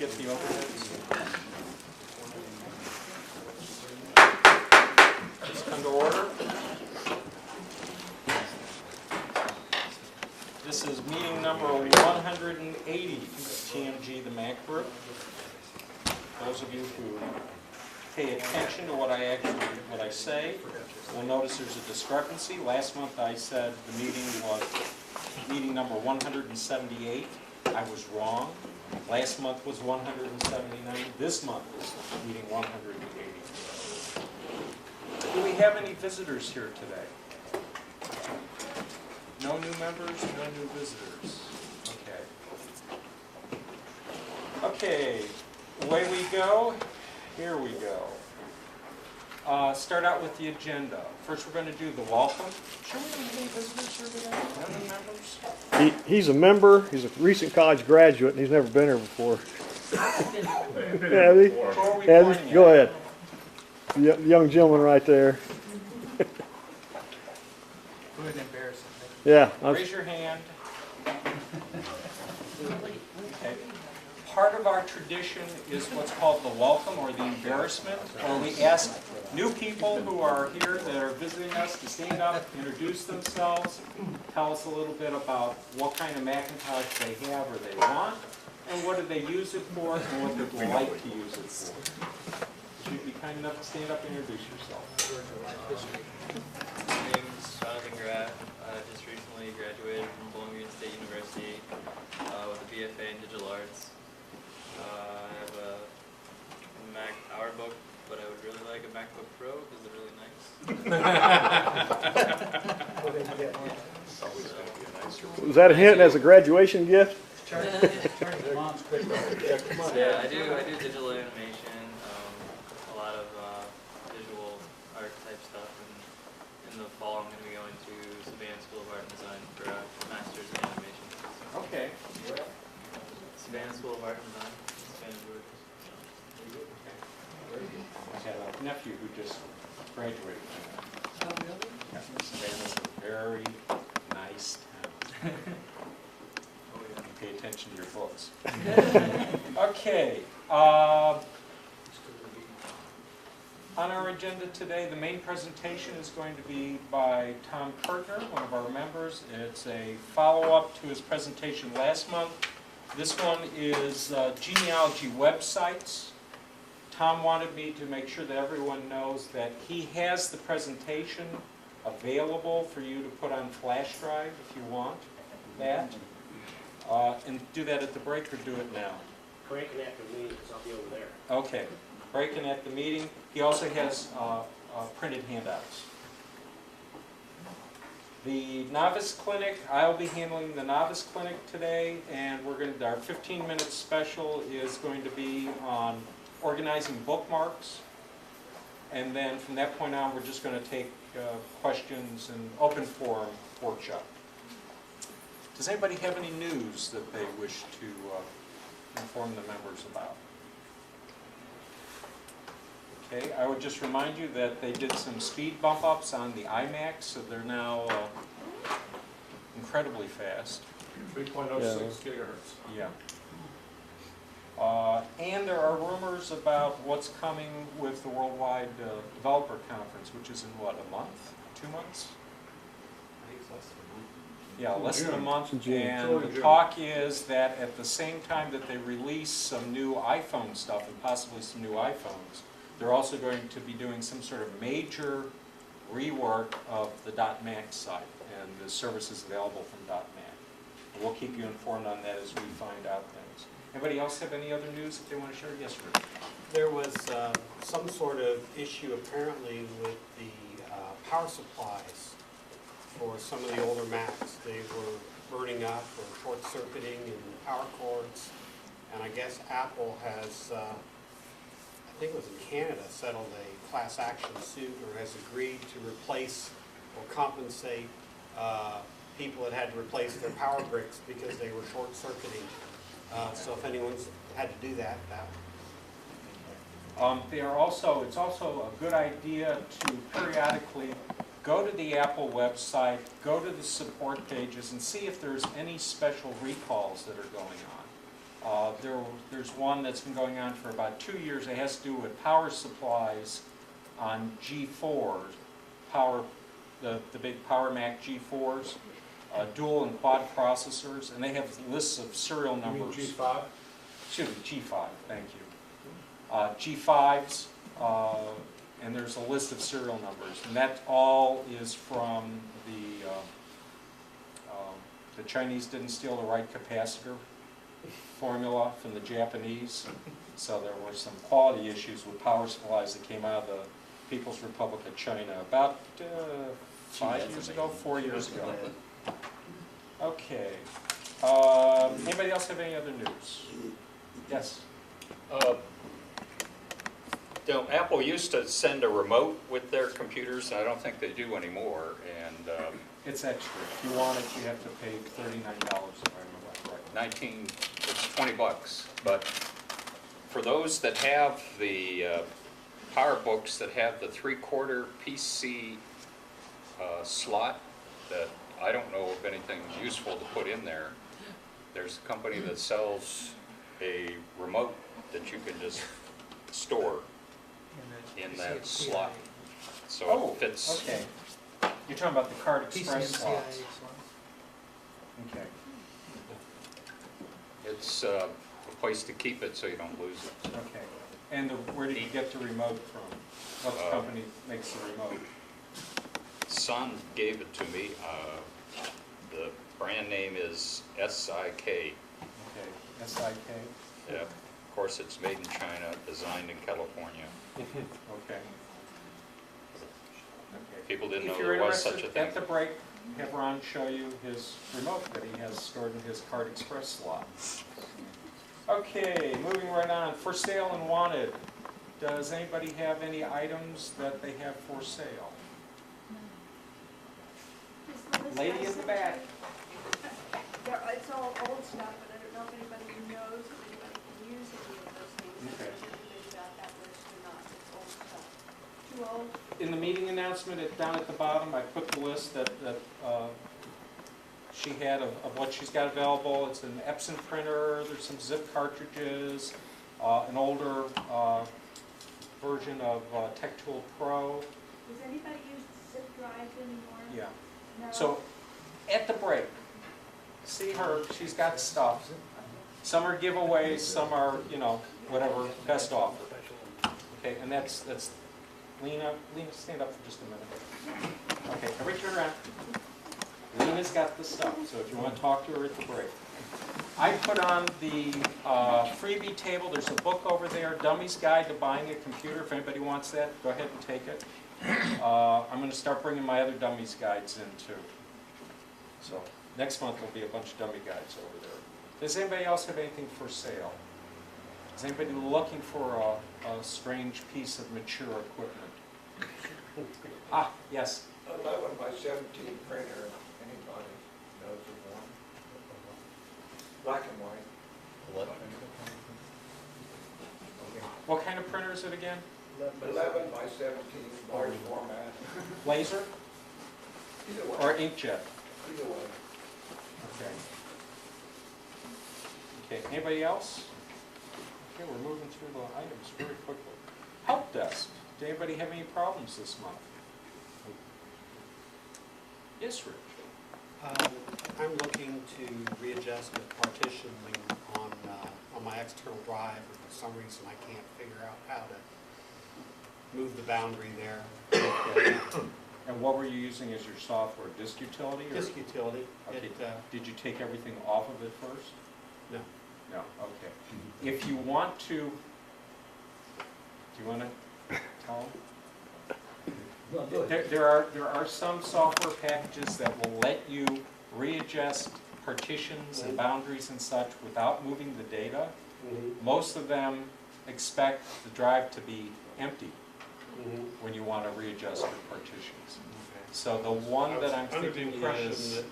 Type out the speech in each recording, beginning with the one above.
get the overheads. Please come to order. This is meeting number 180 of TMG, the MAC Group. Those of you who pay attention to what I say will notice there's a discrepancy. Last month I said the meeting was meeting number 178. I was wrong. Last month was 179. This month is meeting 180. Do we have any visitors here today? No new members, no new visitors. Okay. Okay, away we go. Here we go. Start out with the agenda. First we're going to do the welcome. Sure we don't have any visitors here today? No new members? He's a member, he's a recent college graduate, and he's never been here before. Abby? Abby, go ahead. The young gentleman right there. Go ahead and embarrass him. Yeah. Raise your hand. Okay. Part of our tradition is what's called the welcome or the embarrassment, where we ask new people who are here that are visiting us to stand up, introduce themselves, tell us a little bit about what kind of Macintosh they have or they want, and what do they use it for, and what they'd like to use it for. Would you be kind enough to stand up and introduce yourself? My name's Jonathan Graff. I just recently graduated from Bowling Green State University with a BFA in Digital Arts. I have a Mac PowerBook, but I would really like a MacBook Pro because they're really nice. Was that a hint as a graduation gift? Turn your mom's quick. Yeah, I do digital animation, a lot of visual art type stuff, and in the fall I'm going to be going to Savannah School of Art and Design for a master's in animation. Okay. Savannah School of Art and Design. Savannah, I have a nephew who just graduated. Oh, really? Savannah's a very nice town. Pay attention to your books. Okay. On our agenda today, the main presentation is going to be by Tom Curtner, one of our members. It's a follow-up to his presentation last month. This one is genealogy websites. Tom wanted me to make sure that everyone knows that he has the presentation available for you to put on flash drive if you want that. And do that at the break or do it now? Breaking after the meeting, because I'll be over there. Okay, breaking at the meeting. He also has printed handouts. The Novice Clinic, I'll be handling the Novice Clinic today, and we're going to, our 15-minute special is going to be on organizing bookmarks. And then from that point on, we're just going to take questions and open forum workshop. Does anybody have any news that they wish to inform the members about? Okay, I would just remind you that they did some speed bump ups on the iMac, so they're now incredibly fast. 3.06 gigahertz. Yeah. And there are rumors about what's coming with the Worldwide Developer Conference, which is in what, a month? 2 months? I think it's less than a month. Yeah, less than a month, June. and the talk is that at the same time that they release some new iPhone stuff and possibly some new iPhones, they're also going to be doing some sort of major rework of the .Mac site and the services available from .Mac. And we'll keep you informed on that as we find out things. Anybody else have any other news that they want to share? Yes, Rick. There was some sort of issue apparently with the power supplies for some of the older Macs. They were burning up or short-circuiting in power cords. And I guess Apple has, I think it was in Canada, settled a class action suit or has agreed to replace or compensate people that had to replace their power bricks because they were short-circuiting. So if anyone's had to do that, It's also a good idea to periodically go to the Apple website, go to the support pages, and see if there's any special recalls that are going on. There's one that's been going on for about 2 years. It has to do with power supplies on G4s, the big Power Mac G4s, dual and quad processors, and they have lists of serial numbers. G5? Should be G5, thank you. G5s, and there's a list of serial numbers, and that all is from the Chinese didn't steal the right capacitor formula from the Japanese, so there were some quality issues with power supplies that came out of the People's Republic of China about 5 years ago, 4 years ago. Okay. Anybody else have any other news? Yes? Apple used to send a remote with their computers, and I don't think they do anymore. And It's extra. If you want it, you have to pay $39 if I remember correctly. it's $20. But for those that have the PowerBooks that have the 3/4 PC slot, that I don't know if anything's useful to put in there. There's a company that sells a remote that you can just store in that slot. So Oh, it fits. okay. You're talking about the Card Express slots. Okay. It's a place to keep it so you don't lose it. Okay. And where did you get the remote from? What company makes the remote? Son gave it to me. The brand name is SIK. Okay. SIK? Yeah. Of course, it's made in China, designed in California. Okay. Okay. People didn't know If you're there was such a interested, thing. at the break, have Ron show you his remote that he has stored in his Card Express slot. Okay, moving right on. For sale and wanted. Does anybody have any items that they have for sale? Lady in the back. It's all old stuff, but I don't know if anybody knows if anybody can use any of those things. Okay. If anybody's got that list or not, it's old stuff. Too old? In the meeting announcement, down at the bottom, I put the list that she had of what she's got available. It's an Epson printer, there's some zip cartridges, an older version of Tech Tool Pro. Does anybody use zip drives anymore? Yeah. No? So, at the break, see her, she's got stuff. Some are giveaways, some are, whatever, best offer. Okay, and that's Lena, stand up for just a minute. Okay, everybody turn around. Lena's got the stuff, so if you want to talk to her at the break. I put on the freebie table, there's a book over there, Dummy's Guide to Buying a Computer. If anybody wants that, go ahead and take it. I'm going to start bringing my other Dummy's Guides in too. So next month there'll be a bunch of dummy guides over there. Does anybody else have anything for sale? Is anybody looking for a strange piece of mature equipment? Ah, yes. 11 by 17 printer, anybody knows of one? Black and white. What kind of printer is it again? 11 by 17, large format. Laser Either way. or inkjet? Either way. Okay. Okay, anybody else? Okay, we're moving through the items very quickly. Help desk. Did anybody have any problems this month? Yes, Rich. I'm looking to readjust the partitioning on my external drive, and for some reason I can't figure out how to move the boundary there. And what were you using as your software? Disk utility? Or? Disk utility. Okay. It, Did you take everything off of it first? no. No, okay. If you want to, do you want to tell them? There are some software packages that will let you readjust partitions and boundaries and such without moving the data. Most of them expect the drive to be empty when you want to readjust your partitions. So the one that I'm under the thinking impression is... that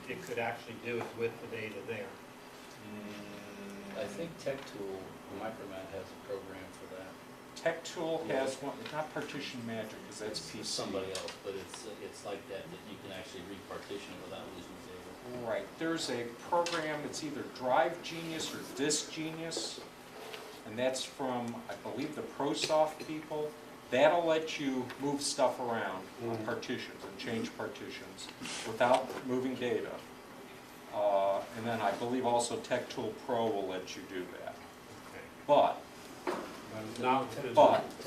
it could actually do it with the data there. I think Tech Tool, Micromat has a program for that. Tech Tool has one, it's not Partition Magic, because that's PC. Somebody else, but it's like that you can actually repartition it without losing data. Right, there's a program, it's either Drive Genius or Disk Genius, and that's from, I believe, the ProSoft people. That'll let you move stuff around on partitions and change partitions without moving data. And then I believe also Tech Tool Pro will let you do that. But Now,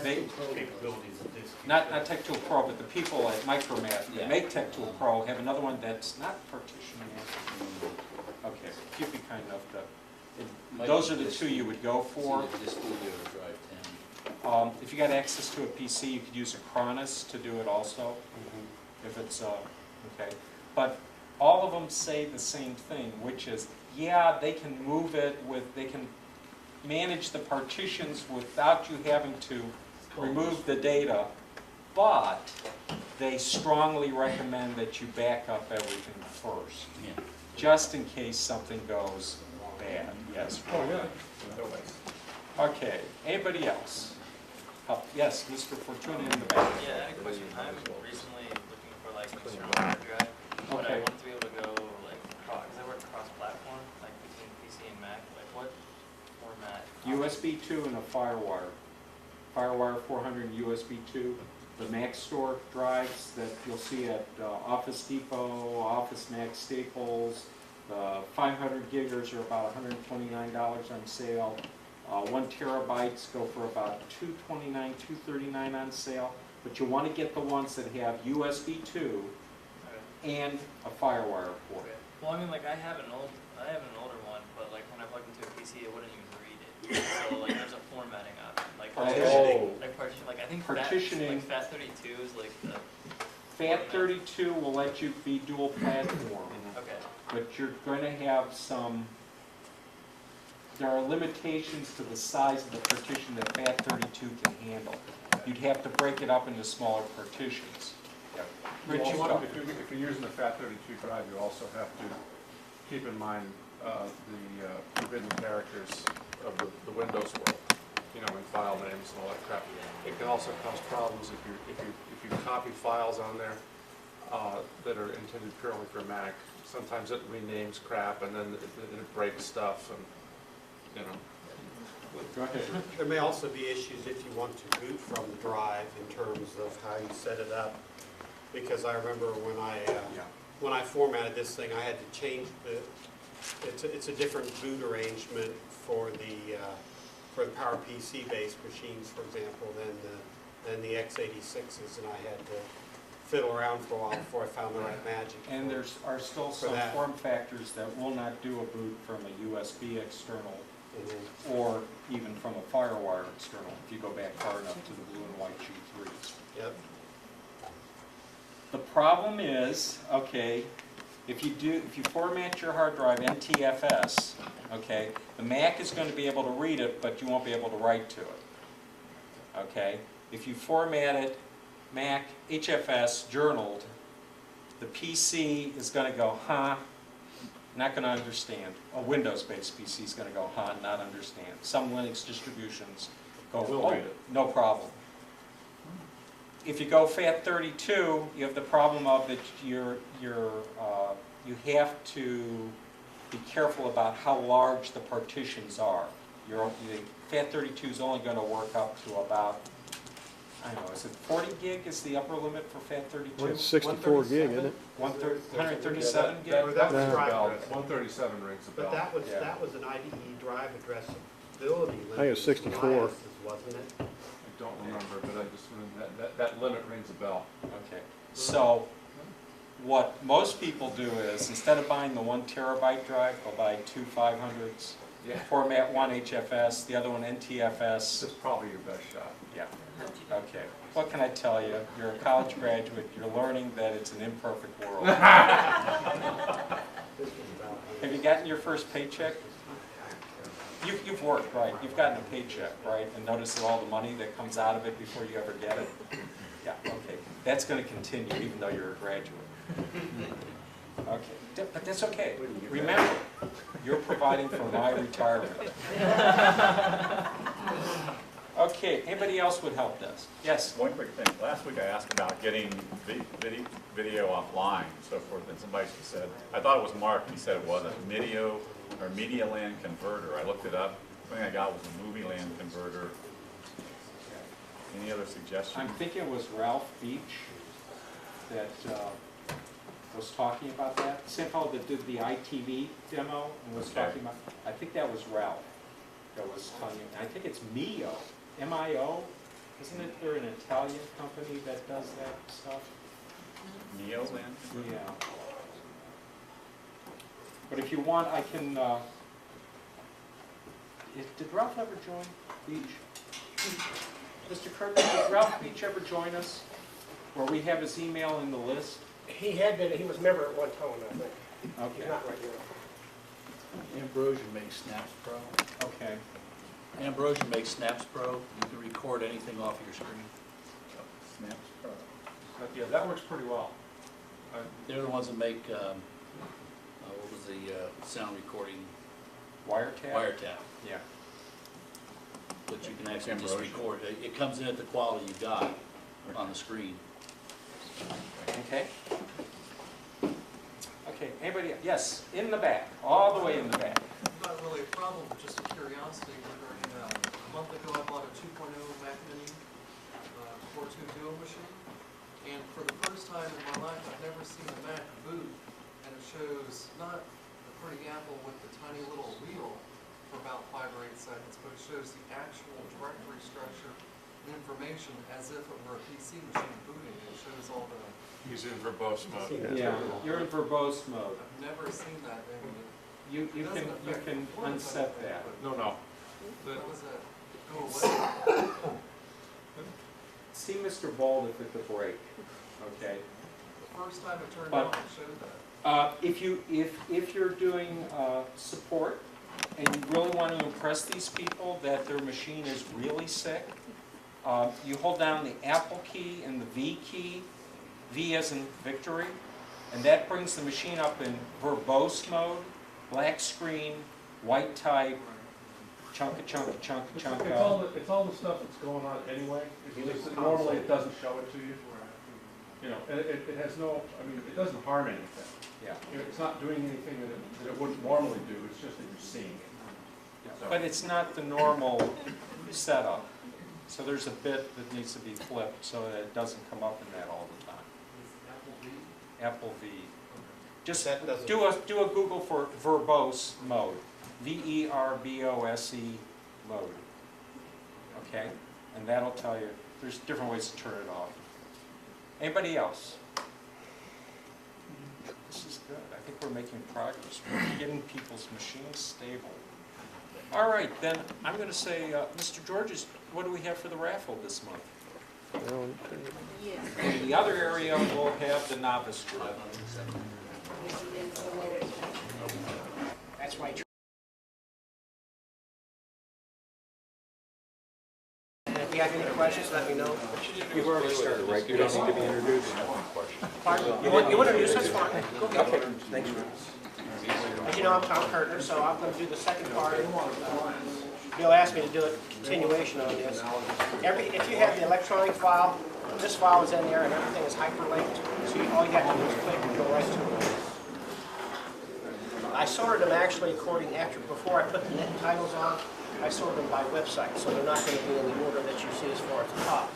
they, capabilities of this. not Tech Tool Pro, but the people at Micromath that Yeah. make Tech Tool Pro have another one that's not partitioning. Okay, if you'd be kind enough to, those are the two you would go for. It's either Disk Studio or Drive 10. If you got access to a PC, you could use Acronis to do it also, if it's, okay. But all of them say the same thing, which is, yeah, they can move it with, they can manage the partitions without you having to remove the data, but they strongly recommend that you back up everything first, Yeah. just in case something goes bad. Yes. Oh, yeah. Okay, anybody else? Yes, Mr. Fortuna in the back. Yeah, I had a question. I'm recently looking for like an external hard drive, but I Okay. want to be able to go like cross, because I work cross-platform, like between PC and Mac. Like what format? USB 2 and a FireWire. FireWire 400 and USB 2. The Mac Store drives that you'll see at Office Depot, Office Max Staples. The 500 giggers are about $129 on sale. 1 terabytes go for about $229, $239 on sale. But you want to get the ones that have USB 2 Okay. and a FireWire port. Okay. Well, I mean, like I have an older one, but like when I plug into a PC, it wouldn't even read it. So like there's a formatting option, like Partitioning. like partition. Like I think Partitioning. FAT32 is like the. FAT32 will let you be dual platform. Okay. But you're going to have some, there are limitations to the size of the partition that FAT32 can handle. You'd have to break it up into smaller partitions. You Rich, you also, go. if you're using the FAT32 drive, you also have to keep in mind the forbidden characters of the Windows world, you know, and file names and all that crap. It can also cause problems if you copy files on there that are intended purely for Mac. Sometimes it renames crap and then it breaks stuff, and you know. Go ahead. There may also be issues if you want to boot from the drive in terms of how you set it up. Because I remember when I formatted this thing, I had to change it's a different boot arrangement for the PowerPC based machines, for example, than the x86s, and I had to fiddle around for a while before I found the right magic. And there are still some that. form factors that will not do a boot from a USB external Mhm. or even from a FireWire external, if you go back far enough to the blue and white G3s. Yep. The problem is, okay, if you format your hard drive NTFS, okay, the Mac is going to be able to read it, but you won't be able to write to it. Okay? If you format it Mac HFS journaled, the PC is going to go, huh, not going to understand. A Windows-based PC is going to go, huh, not understand. Some Linux distributions go, Will oh, read it. no problem. If you go FAT32, you have the problem of that you have to be careful about how large the partitions are. FAT32 is only going to work up to about, I don't know, is it 40 gig is the upper limit for FAT32? It's 64 gig, isn't it? 137 gig? That was No. drive Bell. address. 137 rings a But bell. that was an IDE drive addressability limit. think it's 64. Elias's, wasn't it? I don't remember, but I just that limit rings a bell. Okay, so what most people do is, instead of buying the 1 terabyte drive, they'll buy 2 500s. Yeah. Format one HFS, the other one This NTFS. is probably your best shot. Yeah, okay. What can I tell you? You're a college graduate, you're learning that it's an imperfect world. Have you gotten your first paycheck? You've worked, right? You've gotten a paycheck, right? And notice all the money that comes out of it before you ever get it? Yeah, okay. That's going to continue even though you're a graduate. Okay, but that's okay. Remember, you're providing for my retirement. Okay. Okay, anybody else with help desk? Yes? One quick thing. Last week I asked about getting video offline, so forth, and somebody said, I thought it was Mark, he said it wasn't. Media Land Converter. I looked it up. The thing I got was a Movie Land Converter. Any other suggestions? I'm thinking it was Ralph Beach that was talking about that. Same fellow that did the ITV demo and was Okay. talking about, I think that was Ralph that was telling you. I think it's Mio, M-I-O. Isn't it, they're an Italian company that does that stuff? Neo Land Converter? Yeah. But if you want, I can, did Ralph ever join Beach? Mr. Curtner, did Ralph Beach ever join us? Where we have his email in the list? He had been, he was a member at one time, I think. Okay. He's not right now. Ambrosia makes Snaps Pro. Okay. Ambrosia makes Snaps Pro. You can record anything off your screen. Snaps Pro. Yeah, that works pretty well. They're the ones that make, what was the sound recording? Wiretap? Wiretap. Yeah. But you can actually just Ambrosia. record. It comes in at the quality you got on the screen. Okay. Okay, anybody, yes, in the back, all the way in the back. Not really a problem, but just a curiosity regarding a month ago I bought a 2.0 Mac Mini 4.2 Duo machine, and for the first time in my life I've never seen a Mac boot, and it shows not the pretty Apple with the tiny little wheel for about 5 or 8 seconds, but it shows the actual directory structure and information as if it were a PC machine booting. It shows all the... He's in verbose mode. Yeah, you're in verbose mode. I've never seen that, and You can unset that. No, no. how does that go away? See Mr. Bald if it's a break, okay? The first time it turned But- on, it showed that. If you're doing support and you really want to impress these people that their machine is really sick, you hold down the Apple key and the V key, V as in victory, and that brings the machine up in verbose mode, black screen, white type, chunka chunka chunka It's chunka. all the stuff that's going on anyway. It's just that normally it doesn't show it to you. You know, and it has no, I mean, it doesn't harm anything. Yeah. You know, it's not doing anything that it wouldn't normally do, it's just that you're seeing it. So- But it's not the normal setup. So there's a bit that needs to be flipped so that it doesn't come up in that all the time. Apple V. Just That doesn't- do a Google for verbose mode. VERBOSE mode. Okay? And that'll tell you, there's different ways to turn it off. Anybody else? This is good. I think we're making progress. We're getting people's machines stable. All right, then I'm going to say, Mr. Georges, what do we have for the raffle this month? In the other area, we'll have the novice group. That's why. And if you have any questions, let me know. You've already started, right? You don't need to be introduced. Pardon? You want to introduce us? Fine. Go ahead. Okay, thanks. As you know, I'm Tom Curtner, so I'm going to do the second part. Bill asked me to do a continuation on this. If you have the electronic file, this file is in there and everything is hyperlinked. So all you have to do is click and go right to it. I sorted them actually before I put the net titles on, I sorted them by website, so they're not going to be in the order that you see as far as the top.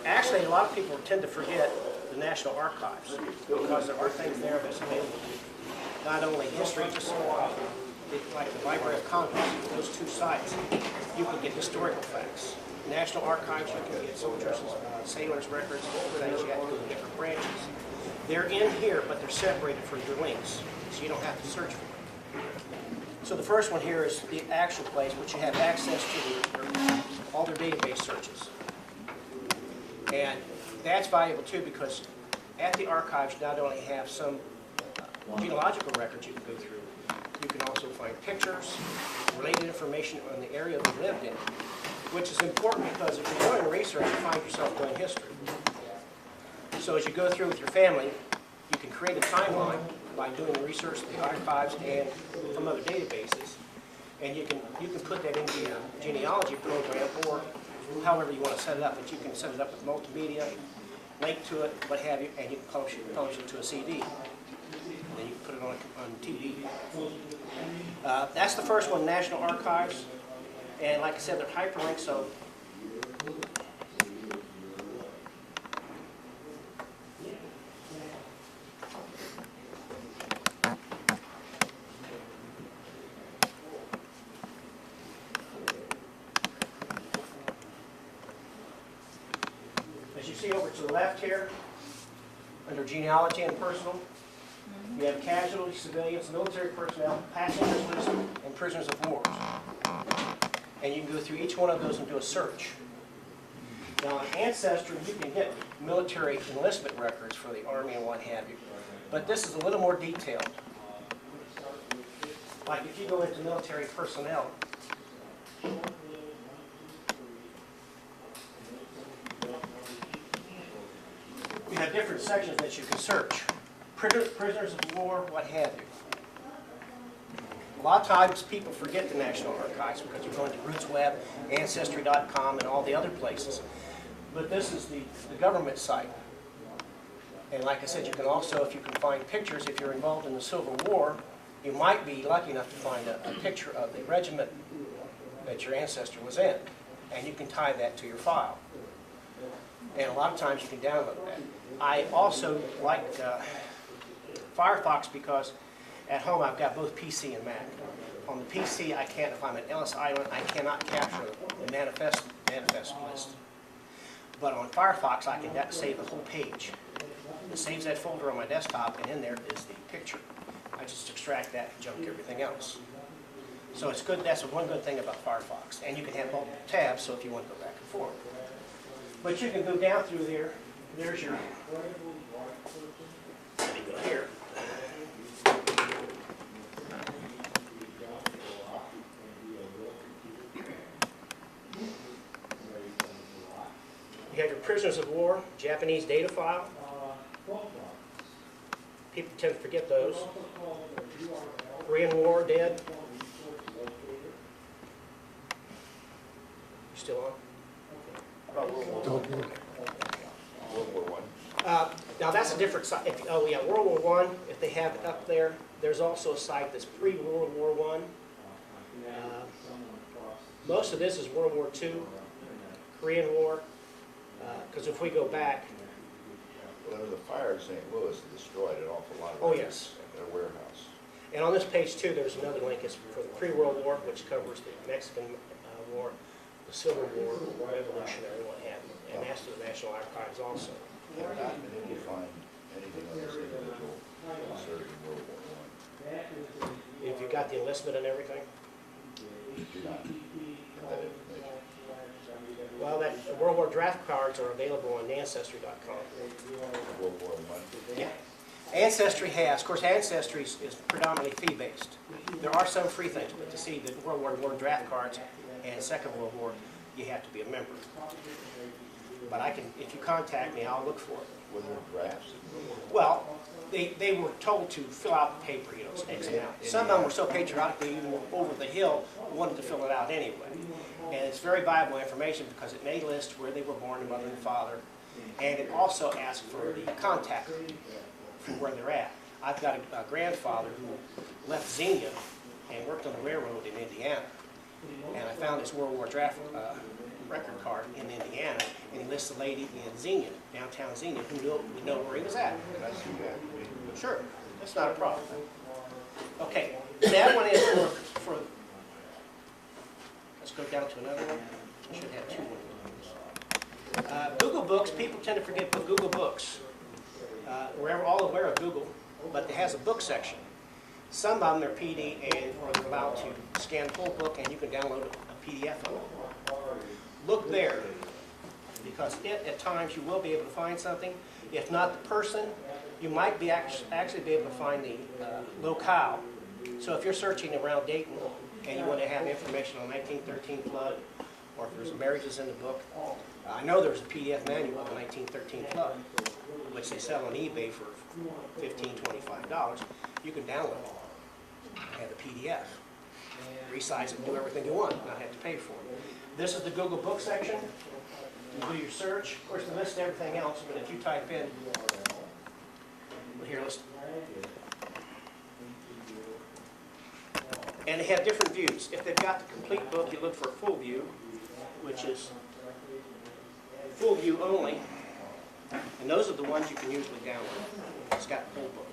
Actually, a lot of people tend to forget the National Archives because there are things there that's available to you. Not only history, just like the Library of Congress, those two sites, you can get historical facts. National Archives, you can get soldiers, sailors' records, things you have to go to different branches. They're in here, but they're separated for your links, so you don't have to search for them. So the first one here is the actual place, which you have access to all their database searches. And that's valuable too, because at the archives, you not only have some genealogical records you can go through, you can also find pictures, related information on the area they lived in, which is important because if you're doing research, you find yourself doing history. So as you go through with your family, you can create a timeline by doing research in the archives and from other databases. And you can put that into your genealogy program, or however you want to set it up, but you can set it up with multimedia, link to it, what have you, and you can publish it to a CD. And then you can put it on TV. That's the first one, National Archives. And like I said, they're hyperlinked, so as you see over to the left here, under genealogy and personal, you have casualties, civilians, military personnel, passengers listed, and prisoners of war. And you can go through each one of those and do a search. Now on Ancestry, you can get military enlistment records for the Army and what have you. But this is a little more detailed. Like if you go into military personnel, you have different sections that you can search. Prisoners of war, what have you. A lot of times people forget the National Archives because you're going to RootsWeb, Ancestry.com, and all the other places. But this is the government site. And like I said, you can also, if you can find pictures, if you're involved in the Civil War, you might be lucky enough to find a picture of the regiment that your ancestor was in. And you can tie that to your file. And a lot of times you can download that. I also like Firefox because at home I've got both PC and Mac. On the PC, I can't, if I'm at Ellis Island, I cannot capture the manifest list. But on Firefox, I can save the whole page. It saves that folder on my desktop, and in there is the picture. I just extract that and junk everything else. So it's good. That's one good thing about Firefox. And you can have multiple tabs, so if you want to go back and forth. But you can go down through there. There's your, let me go here. You have your prisoners of war, Japanese data file. People tend to forget those. Korean War, dead. You still on? World War I. Now that's a different site. Oh yeah, World War I, if they have it up there, there's also a site that's pre-World War I. Most of this is World War II, Korean War, because if we go back... Well, there was a fire in St. Louis that destroyed an awful lot of records in their warehouse. And on this page too, there's another link. It's for the pre-World War, which covers the Mexican War, the Civil War, Revolutionary, what have you. And that's to the National Archives also. I have not been able to find anything on this individual concerning World War I. If you got the enlistment and everything? Do not have that information. Well, the World War draft cards are available on Ancestry.com. World War I? Yeah. Ancestry has, of course, Ancestry is predominantly fee-based. There are some free things, but to see the World War I draft cards and Second World War, you have to be a member. But I can, if you contact me, I'll look for it. Were there drafts? Well, they were told to fill out the paper, you know, X amount. Some of them were so patriotic they even were over the hill wanted to fill it out anyway. And it's very valuable information because it may list where they were born, their mother and father, and it also asks for the contact from where they're at. I've got a grandfather who left Xenia and worked on the railroad in Indiana, and I found this World War draft record card in Indiana, and he lists a lady in Xenia, downtown Xenia, who would know where he was at. Can I see that? Sure, that's not a problem. Okay, that one is for let's go down to another one. I should have two of those. Google Books, people tend to forget Google Books. We're all aware of Google, but it has a book section. Some of them are PD or they're allowed to scan the whole book and you can download a PDF of it. Look there, because at times you will be able to find something. If not the person, you might be actually be able to find the locale. So if you're searching around Dayton and you want to have information on 1913 flood, or if there's marriages in the book, I know there's a PDF manual of the 1913 flood, which they sell on eBay for $15, $25. You can download it and have a PDF. resize it, do everything you want, not have to pay for it. This is the Google Book section. You do your search. Of course, it lists everything else, but if you type in, well, here, list. And they have different views. If they've got the complete book, you look for full view, which is full view only. And those are the ones you can usually download. It's got the whole book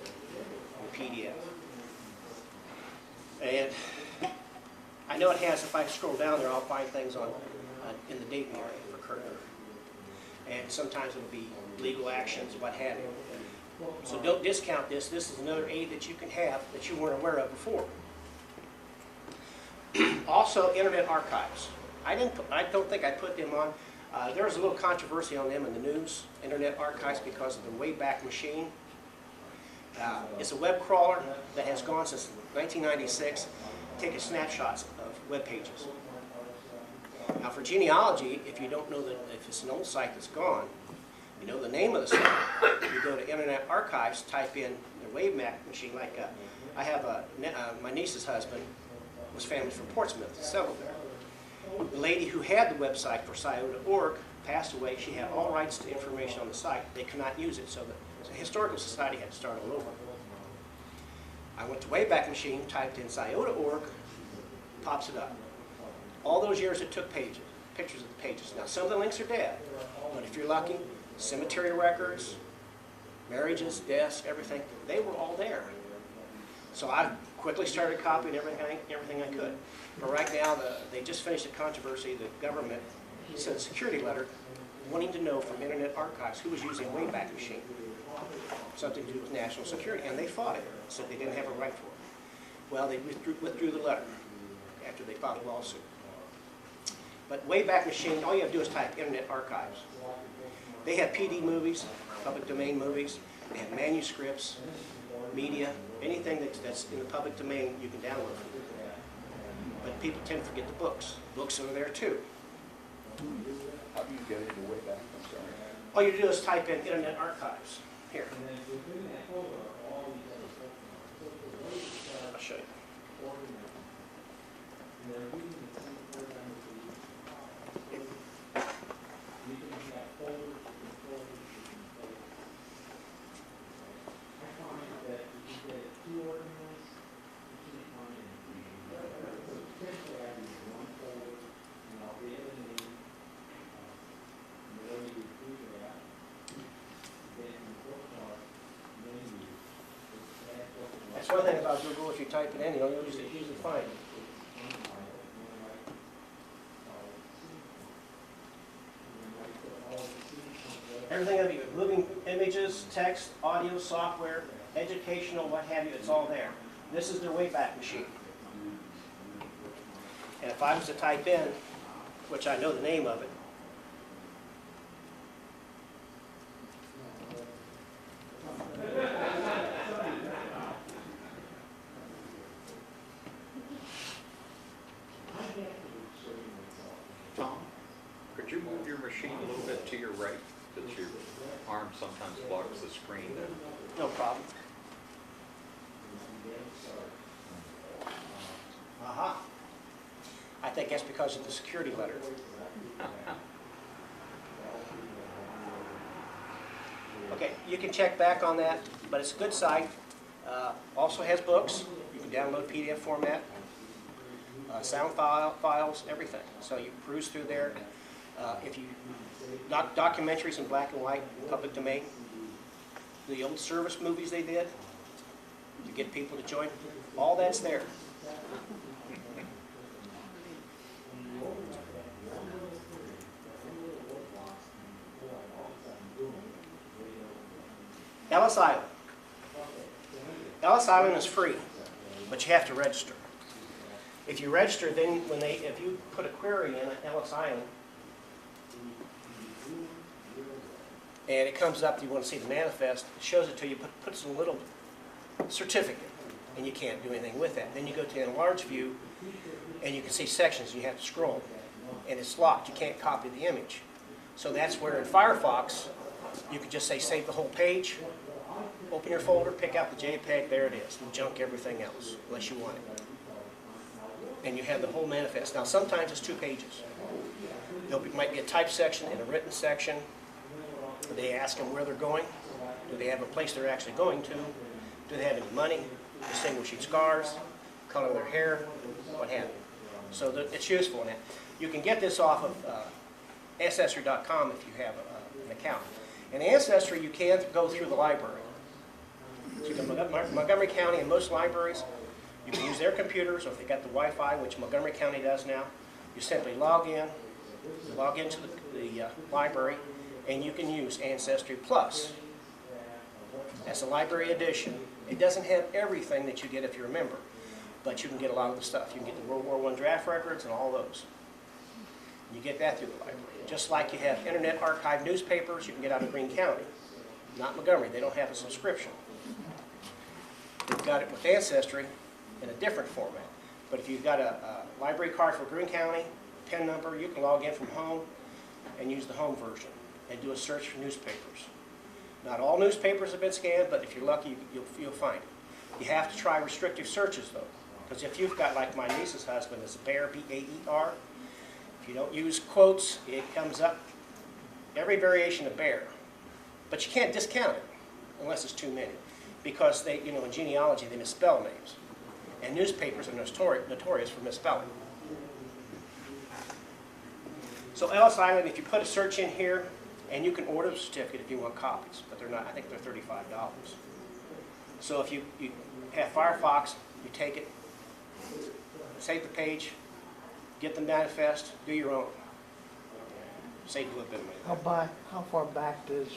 in PDF. And I know it has, if I scroll down there, I'll find things on in the Dayton area for Curtner. And sometimes it'll be legal actions, what have you. So don't discount this. This is another aid that you can have that you weren't aware of before. Also, Internet Archives. I don't think I put them on. There was a little controversy on them in the news, Internet Archives, because of the Wayback Machine. It's a web crawler that has gone since 1996, taking snapshots of web pages. Now for genealogy, if you don't know that, if it's an old site that's gone, you know the name of the site, you go to Internet Archives, type in the Wayback Machine, like I have my niece's husband was family from Portsmouth, settled there. The lady who had the website for SciOta.org passed away. She had all rights to information on the site. They could not use it, so the Historical Society had to start all over. I went to Wayback Machine, typed in SciOta.org, pops it up. All those years it took pictures of the pages. Now some of the links are dead, but if you're lucky, cemetery records, marriages, deaths, everything, they were all there. So I quickly started copying everything I could. But right now, they just finished a controversy. The government sent a security letter wanting to know from Internet Archives who was using Wayback Machine. Something to do with national security, and they fought it, said they didn't have a right for it. Well, they withdrew the letter after they filed a lawsuit. But Wayback Machine, all you have to do is type Internet Archives. They have PD movies, public domain movies, they have manuscripts, media, anything that's in the public domain you can download. But people tend to forget the books. Books are there too. How do you get into Wayback? I'm sorry. All you do is type in Internet Archives. Here. I'll show you. That's one thing about Google. If you type it in, you'll usually find it. Everything of you, moving images, text, audio, software, educational, what have you, it's all there. This is their Wayback Machine. And if I was to type in, which I know the name of it, Tom, could you move your machine a little bit to your right? Because your arm sometimes blocks the screen. no problem. Aha. I think that's because of the security letter. Okay, you can check back on that, but it's a good site. Also has books. You can download PDF format, sound files, everything. So you peruse through there. If you documentaries in black and white, public domain. The old service movies they did to get people to join, all that's there. Ellis Island. Ellis Island is free, but you have to register. If you register, then if you put a query in at Ellis Island, and it comes up, you want to see the manifest, it shows it to you, puts in a little certificate, and you can't do anything with that. Then you go to enlarge view, and you can see sections, you have to scroll, and it's locked, you can't copy the image. So that's where in Firefox, you could just say save the whole page, open your folder, pick out the JPEG, there it is, and junk everything else, unless you want it. and you have the whole manifest. Now, sometimes it's 2 pages. Might be a type section and a written section. They ask them where they're going. Do they have a place they're actually going to? Do they have any money? Distinguishing scars, color of their hair, what have you. So it's useful in that. You can get this off of Ancestry.com if you have an account. In Ancestry, you can go through the library. So you can, Montgomery County and most libraries, you can use their computers, or if they got the Wi-Fi, which Montgomery County does now, you simply log into the library, and you can use Ancestry Plus. That's a library edition. It doesn't have everything that you get if you're a member, but you can get a lot of the stuff. You can get the World War I draft records and all those. You get that through the library. Just like you have Internet Archive newspapers you can get out of Greene County. Not Montgomery. They don't have a subscription. They've got it with Ancestry in a different format. But if you've got a library card for Greene County, PIN number, you can log in from home and use the home version and do a search for newspapers. Not all newspapers have been scanned, but if you're lucky, you'll find it. You have to try restrictive searches, though, because if you've got, like my niece's husband, is Baer, B-A-E-R, if you don't use quotes, it comes up every variation of Baer. But you can't discount it unless it's too many, because they, in genealogy, they misspell names, and newspapers are notorious for misspelling. So Ellis Island, if you put a search in here, and you can order the certificate if you want copies, but they're not. I think they're $35. So if you have Firefox, you take it, save the page, get the manifest, do your own. Save a little bit of money. How far back does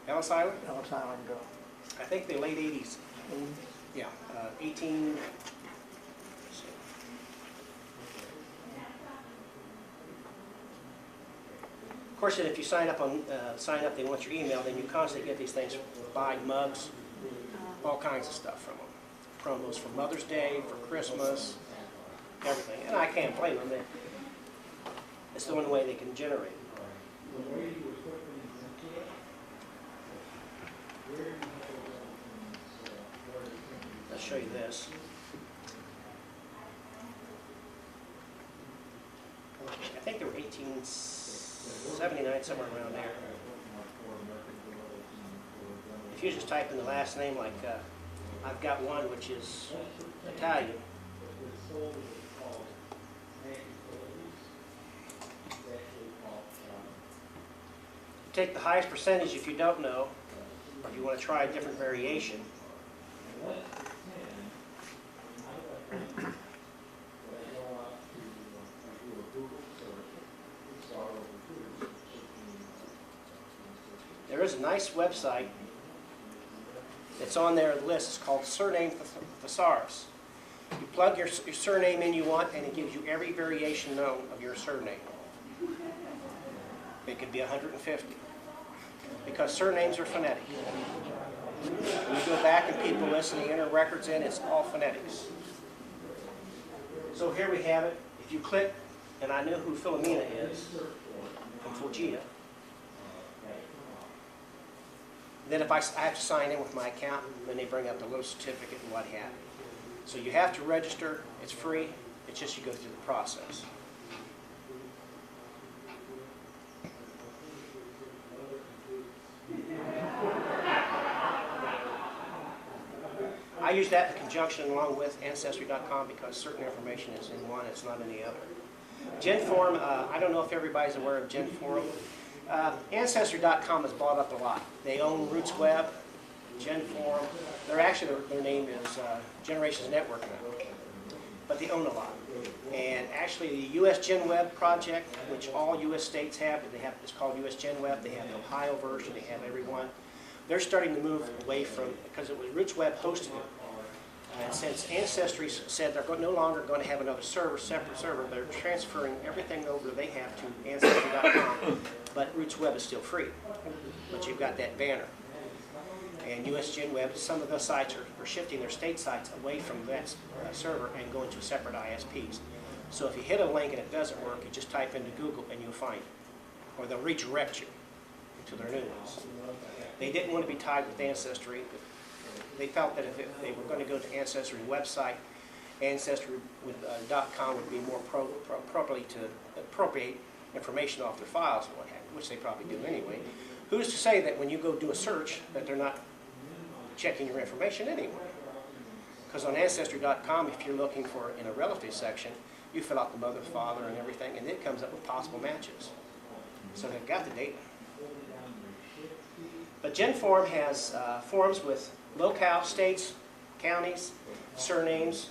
Ellis Island? Ellis Island go? I think the late 80s. Yeah, 18. Of course, if you sign up, they want your email, then you constantly get these things, buy mugs, all kinds of stuff from them. Promos for Mother's Day, for Christmas, everything. And I can't blame them. It's the only way they can generate. I'll show you this. I think they were 1879, somewhere around there. If you just type in the last name, like I've got one which is Italian. Take the highest percentage if you don't know, or if you want to try a different variation. There is a nice website that's on their list. It's called Surname Thesaurus. You plug your surname in you want, and it gives you every variation known of your surname. It could be 150. Because surnames are phonetic. When you go back and people listen, you enter records in, it's all phonetics. So here we have it. If you click, and I know who Philomena is, from Fulgia. Then if I have to sign in with my account, then they bring up the little certificate and what have you. So you have to register. It's free. It's just you go through the process. I use that in conjunction along with Ancestry.com because certain information is in one, it's not in the other. GenForum, I don't know if everybody's aware of GenForum. Ancestry.com has bought up a lot. They own RootsWeb, GenForum. They're actually, their name is Generations Network now, but they own a lot. And actually the US GenWeb project, which all US states have, it's called US GenWeb. They have the Ohio version, they have everyone. They're starting to move away from, because it was RootsWeb hosting it. And since Ancestry said they're no longer going to have another separate server, they're transferring everything over they have to Ancestry.com, but RootsWeb is still free. But you've got that banner. And US GenWeb, some of the sites are shifting their state sites away from that server and going to separate ISPs. So if you hit a link and it doesn't work, you just type into Google and you'll find it. Or they'll redirect you to their new ones. They didn't want to be tied with Ancestry. They felt that if they were going to go to Ancestry's website Ancestry.com would be more appropriately to appropriate information off their files and what have you, which they probably do anyway. Who's to say that when you go do a search that they're not checking your information anyway? Because on Ancestry.com, if you're looking for in a relative section, you fill out the mother, father, and everything, and it comes up with possible matches. So they've got the data. But GenForm has forms with locale, states, counties, surnames,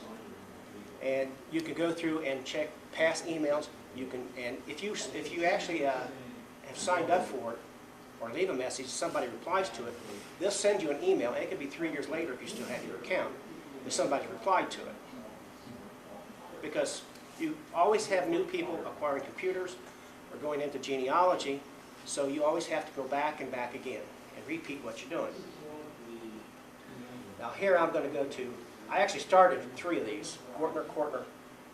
and you can go through and check past emails. You can, and if you actually have signed up for it or leave a message, somebody replies to it, they'll send you an email, and it could be 3 years later if you still have your account, if somebody replied to it. Because you always have new people acquiring computers or going into genealogy, so you always have to go back and back again and repeat what you're doing. Now here I'm going to go to, I actually started 3 of these, Curtner,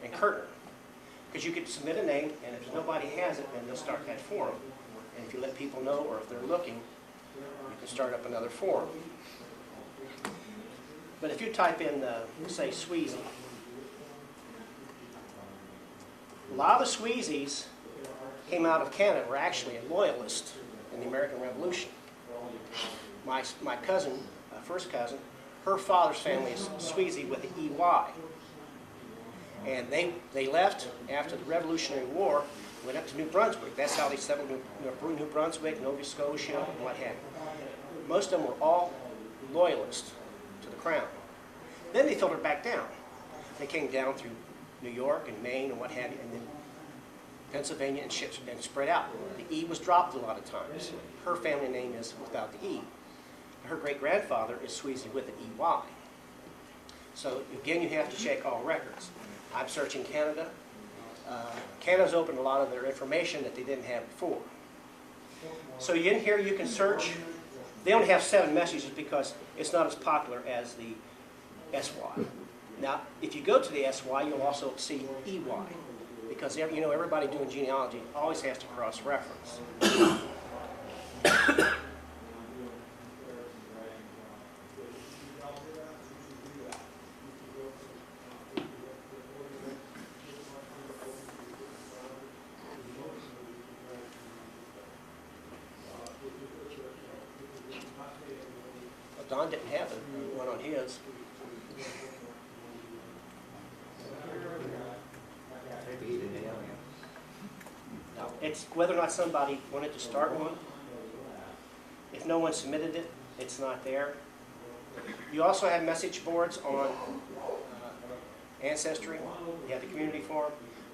and Curtner. Because you could submit a name, and if nobody has it, then they'll start that forum. And if you let people know, or if they're looking, you can start up another forum. But if you type in, say, Sweezy, a lot of the Sweezys came out of Canada were actually a loyalist in the American Revolution. My cousin, first cousin, her father's family is Sweezy with the EY. And they left after the Revolutionary War, went up to New Brunswick. That's how they settled New Brunswick, Nova Scotia, and what have you. Most of them were all loyalists to the crown. Then they filtered back down. They came down through New York and Maine and what have you, and then Pennsylvania and spread out. The E was dropped a lot of times. Her family name is without the E. Her great-grandfather is Sweezy with the EY. So again, you have to check all records. I'm searching Canada. Canada's opened a lot of their information that they didn't have before. So in here you can search. They only have 7 messages because it's not as popular as the SY. Now, if you go to the SY, you'll also see EY, because you know everybody doing genealogy always has to cross-reference. Don didn't have one on his. No, it's whether or not somebody wanted to start one. If no one submitted it, it's not there. You also have message boards on Ancestry. You have the community forum,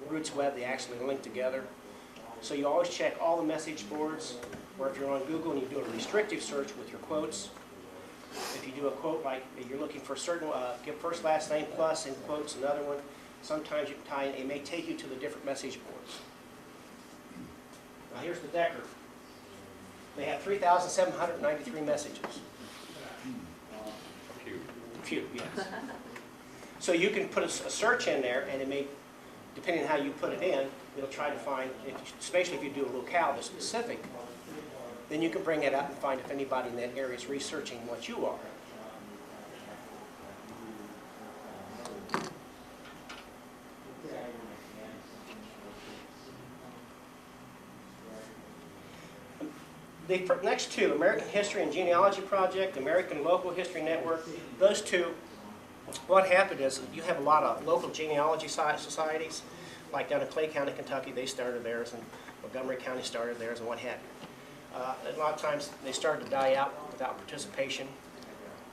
Roots Web. They actually link together. So you always check all the message boards, or if you're on Google and you do a restrictive search with your quotes. If you do a quote like you're looking for a certain, give first, last name, plus, in quotes, another one, sometimes you can tie in, it may take you to the different message boards. Now here's the Decker. They have 3,793 messages. Few, yes. So you can put a search in there, and it may, depending on how you put it in, it'll try to find, especially if you do a locale that's specific, then you can bring it up and find if anybody in that area is researching what you are. The next 2, American History and Genealogy Project, American Local History Network, those 2, what happened is you have a lot of local genealogy societies, like down in Clay County, Kentucky, they started theirs, and Montgomery County started theirs, and what have you. A lot of times they started to die out without participation.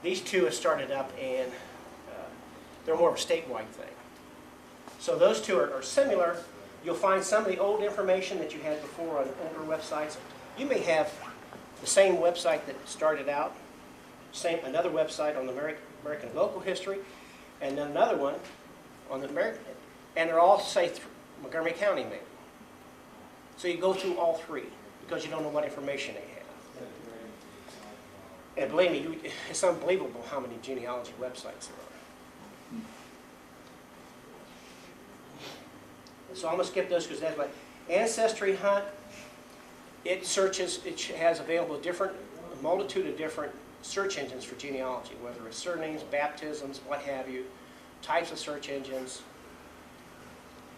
These 2 have started up, and they're more of a statewide thing. So those 2 are similar. You'll find some of the old information that you had before on older websites. You may have the same website that started out, another website on the American Local History, and then another one on the American, and they're all, say, Montgomery County maybe. So you go through all 3. Because you don't know what information they have. And believe me, it's unbelievable how many genealogy websites there are. So I'm going to skip those because that's like Ancestry Hunt. It searches, it has available a multitude of different search engines for genealogy, whether it's surnames, baptisms, what have you. types of search engines.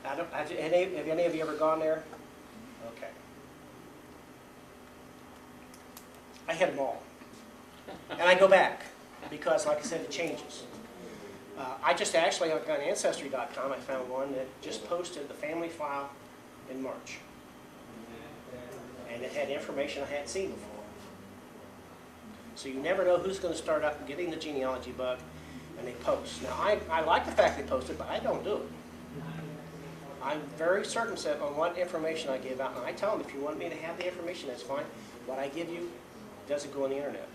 Have any of you ever gone there? Okay. I hit them all. And I go back because, like I said, it changes. I just actually, on Ancestry.com, I found one that just posted the family file in March. And it had information I hadn't seen before. So you never know who's going to start up getting the genealogy bug, and they post. Now, I like the fact they posted, but I don't do it. I'm very circumspect on what information I give out, and I tell them, if you want me to have the information, that's fine. What I give you doesn't go on the internet.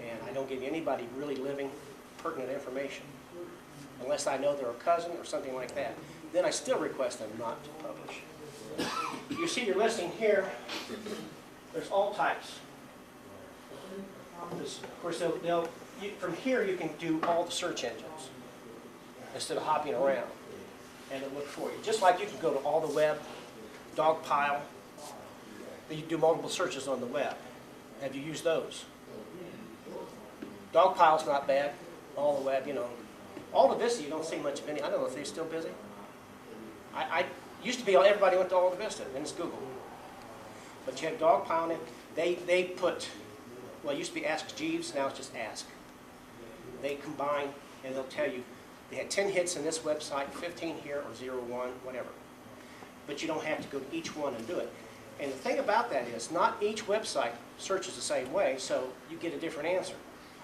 And I don't give anybody really living, pertinent information, unless I know they're a cousin or something like that. Then I still request them not to publish. You see your listing here. There's all types. Of course, from here you can do all the search engines instead of hopping around, and it'll look for you. Just like you can go to all the web, dog pile. You do multiple searches on the web. Have you used those? Dog pile's not bad. All the web, you know. All the Vista, you don't see much of any. I don't know if they're still busy. I used to be everybody went to all the Vista, then it's Google. But you have dog pile in it. They put, well, it used to be Ask Jeeves, now it's just Ask. They combine and they'll tell you they had 10 hits in this website, 15 here, or 0, 1, whatever. But you don't have to go to each one and do it. And the thing about that is, not each website searches the same way, so you get a different answer.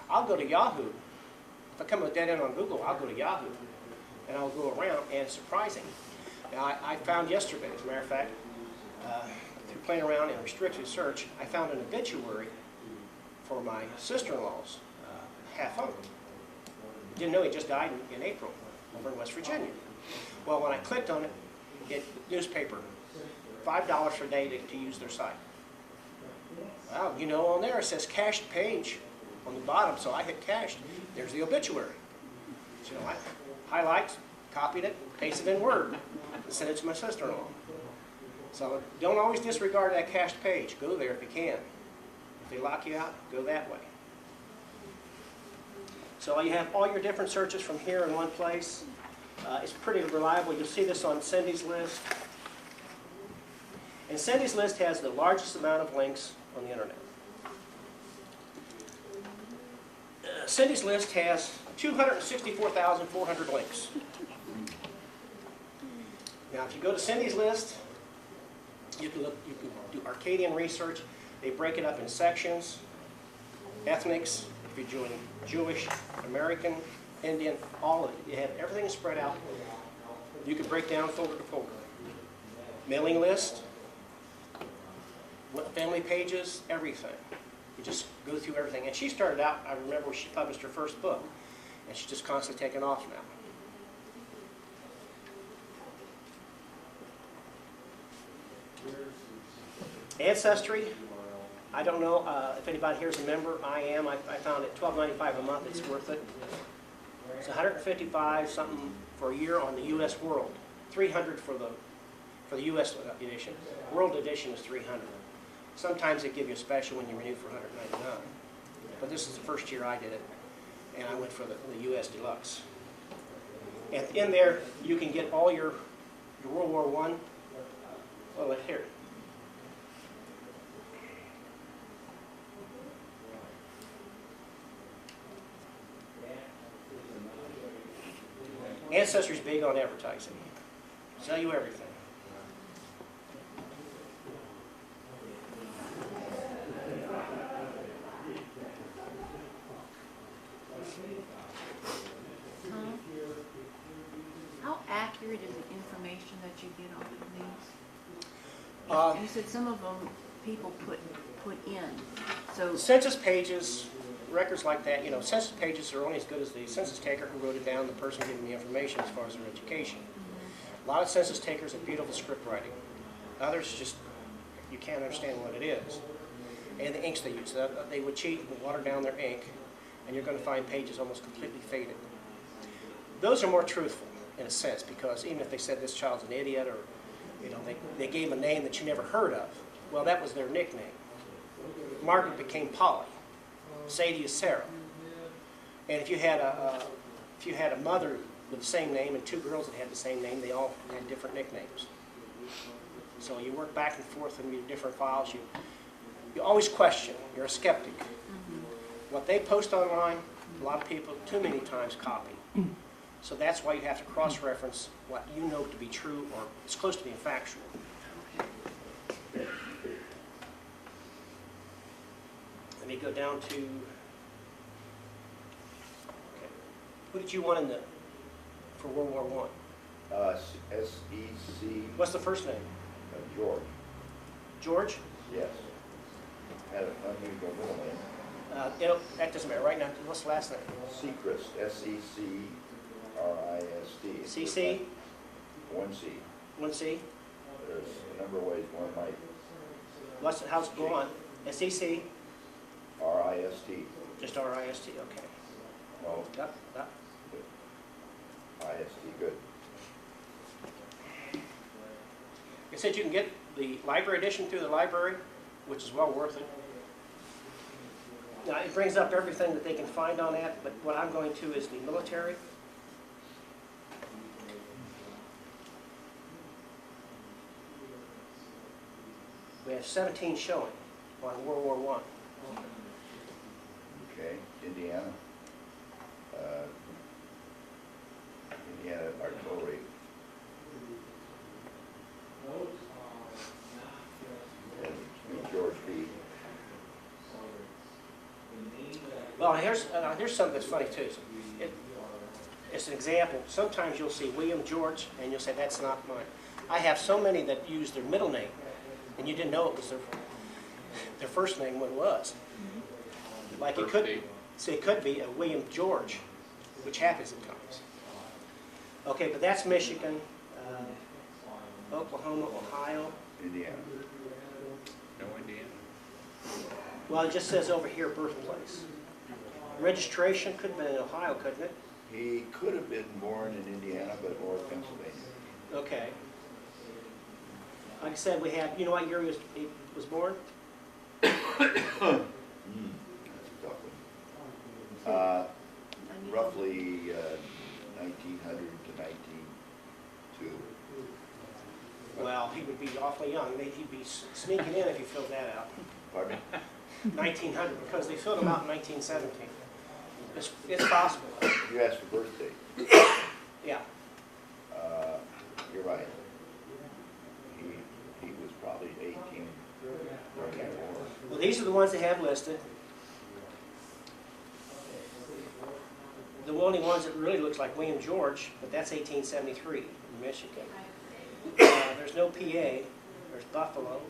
I'll go to Yahoo. If I come with a dead end on Google, I'll go to Yahoo. And I'll go around, and it's surprising. Now, I found yesterday, as a matter of fact, through playing around in restricted search, I found an obituary for my sister-in-law's half-uncle. Didn't know he just died in April over in West Virginia. Well, when I clicked on it, newspaper, $5 per day to use their site. Well, you know, on there it says cached page on the bottom, so I hit cached. There's the obituary. So I highlighted, copied it, pasted it in Word, and sent it to my sister-in-law. So don't always disregard that cached page. Go there if you can. If they lock you out, go that way. So you have all your different searches from here in one place. It's pretty reliable. You'll see this on Cindy's list. And Cindy's list has the largest amount of links on the internet. Cindy's list has 264,400 links. Now, if you go to Cindy's list, you can do Arcadian research. They break it up in sections, ethnics, if you're doing Jewish, American, Indian, all of it. You have everything spread out. You can break down folder to folder. Mailing list, family pages, everything. You just go through everything. And she started out, I remember when she published her first book, and she's just constantly taken off now. Ancestry, I don't know if anybody here is a member. I am. I found it $12.95 a month. It's worth it. It's $155 something for a year on the U.S. World. $300 for the U.S. edition. World edition is $300. Sometimes they give you a special when you renew for $199. But this is the first year I did it, and I went for the U.S. Deluxe. And in there, you can get all your World War I. Well, here. Ancestry's big on advertising. Sell you everything. How accurate is the information that you get off of these? You said some of them people put in. So census pages, records like that, you know, census pages are only as good as the census taker who wrote it down, the person giving the information as far as their education. A lot of census takers have beautiful script writing. Others just, you can't understand what it is. And the inks they use, they would cheat and water down their ink, and you're going to find pages almost completely faded. Those are more truthful, in a sense, because even if they said this child's an idiot, or you know, they gave a name that you never heard of, well, that was their nickname. Margaret became Polly. Sadie is Sarah. And if you had if you had a mother with the same name and two girls that had the same name, they all had different nicknames. So you work back and forth in your different files. You always question. You're a skeptic. What they post online, a lot of people too many times copy. So that's why you have to cross-reference what you know to be true or it's close to being factual. Let me go down to, okay. Who did you want in for World War I? S-E-C. What's the first name? George. George? Yes. Had an unusual middle name. That doesn't matter. Right now, what's the last name? Sechrist, S-E-C-R-I-S-T. C-C? One C. One C? There's a number of ways one might. How's it go on? S-E-C? R-I-S-T. Just R-I-S-T, okay. No, Yep. I-S-T, good. It said you can get the library edition through the library, which is well worth it. Now, it brings up everything that they can find on that, but what I'm going to is the military. We have 17 showing on World War I. Okay, Indiana. Indiana artillery. And George B. Well, here's something that's funny too. It's an example. Sometimes you'll see William George, and you'll say, that's not mine. I have so many that use their middle name, and you didn't know it was their first name when it was. Like it could be a William George, which happens at times. Okay, but that's Michigan, Oklahoma, Ohio. Indiana. No Indiana. Well, it just says over here birthplace. Registration could have been in Ohio, couldn't it? He could have been born in Indiana, but more Pennsylvania. Okay. Like I said, we have, you know what year he was born? That's a tough one. Roughly 1900 to 1902. Well, he would be awfully young. He'd be sneaking in if you filled that out. Pardon me? 1900, because they filled him out in 1917. It's possible. You asked for birthday. Yeah. You're right. He was probably 18. Okay. Well, these are the ones they have listed. The only ones that really looks like William George, but that's 1873 in Michigan. There's no PA. There's Buffalo.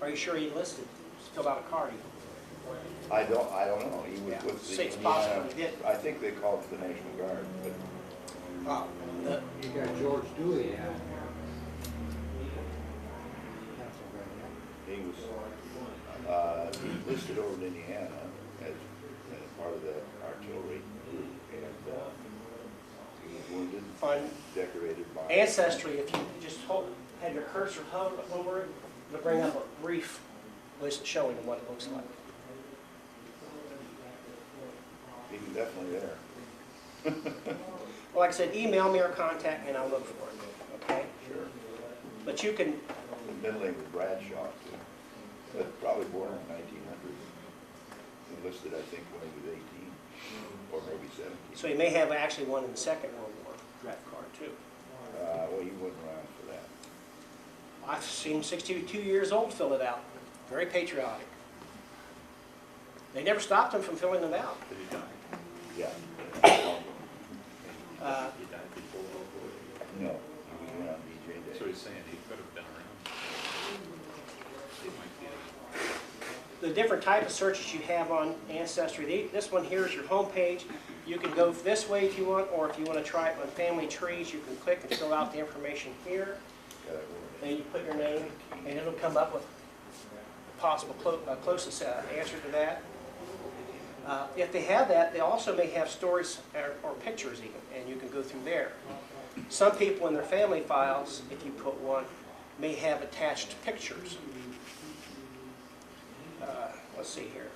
Are you sure he enlisted? Filled out a card. I don't know. He was with the It's possible Indiana. he did. I think they called it the National Guard, but You got George Dewey out here. he was he enlisted over in Indiana as part of the artillery, and he was wounded, On decorated by Ancestry, if you just have your cursor hovered over it, it'll bring up a brief list showing what it looks like. He was definitely there. Well, like I said, email me or contact me and I'll look for it, okay? Sure. But you can, His middle name was Bradshaw, too, but probably born in 1900. Enlisted, I think, when he was 18, or maybe 17. so you may have actually one in the Second World War draft card too. Well, he wasn't around for that. I've seen 62 years old fill it out. Very patriotic. They never stopped him from filling it out. Did he die? Yeah. He died before World War II. No, he was around BJ Day. So he's saying he could have been around. He might be. The different type of searches you have on Ancestry. This one here is your home page. You can go this way if you want, or if you want to try it on family trees, you can click and fill out the information here. Then you put your name, and it'll come up with the possible closest answer to that. If they have that, they also may have stories or pictures even, and you can go through there. Some people in their family files, if you put one, may have attached pictures. Let's see here.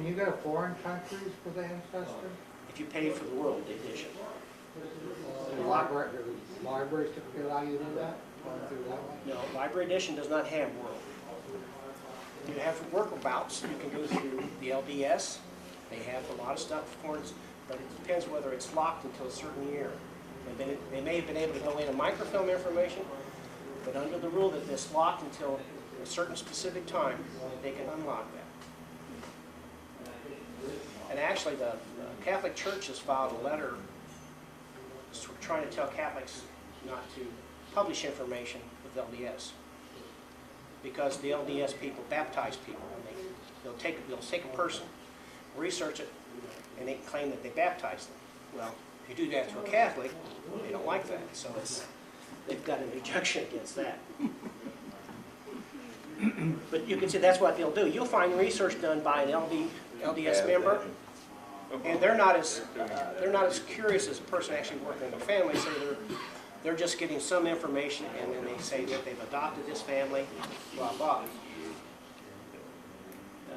Can you go to foreign countries for the ancestor? If you pay for the world edition. The libraries typically allow you to do that? Going through that way? No, library edition does not have world. You have workabouts, you can go through the LDS. They have a lot of stuff for it, but it depends whether it's locked until a certain year. They may have been able to go in and microfilm information, but under the rule that it's locked until a certain specific time, they can unlock that. And actually, the Catholic Church has filed a letter trying to tell Catholics not to publish information with LDS, because the LDS people baptize people. And they'll take a person, research it, and they claim that they baptized them. Well, if you do that to a Catholic, they don't like that. So they've got an objection against that. But you can see that's what they'll do. You'll find research done by an LDS member, and they're not as curious as a person actually working in the family. So they're just getting some information, and then they say that they've adopted this family, blah blah.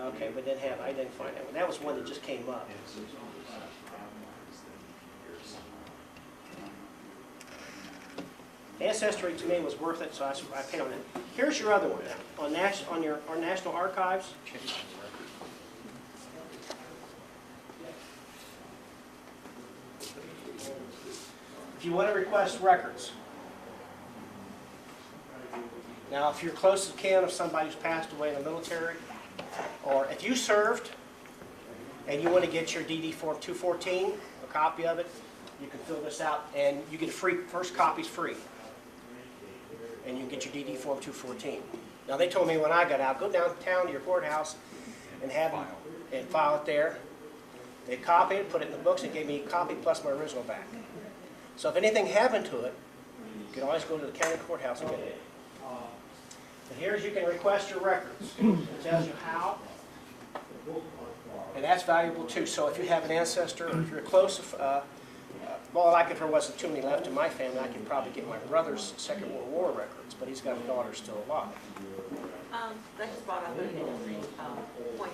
Okay, but I didn't find that one. That was one that just came up. Ancestry to me was worth it, so I paid on it. Here's your other one now, on our National Archives. If you want to request records. Now, if you're close to kin of somebody who's passed away in the military, or if you served and you want to get your DD Form 214, a copy of it, you can fill this out and you get a free, first copy's free. And you can get your DD Form 214. Now, they told me when I got out, go downtown to your courthouse and file it there. They copied it, put it in the books, and gave me a copy plus my original back. So if anything happened to it, you can always go to the county courthouse and get it. And here's, you can request your records. It tells you how. And that's valuable too. So if you have an ancestor, or if you're close, well, like if there wasn't too many left in my family, I could probably get my brother's Second World War records, but he's got a daughter still alive. That just brought up an interesting point.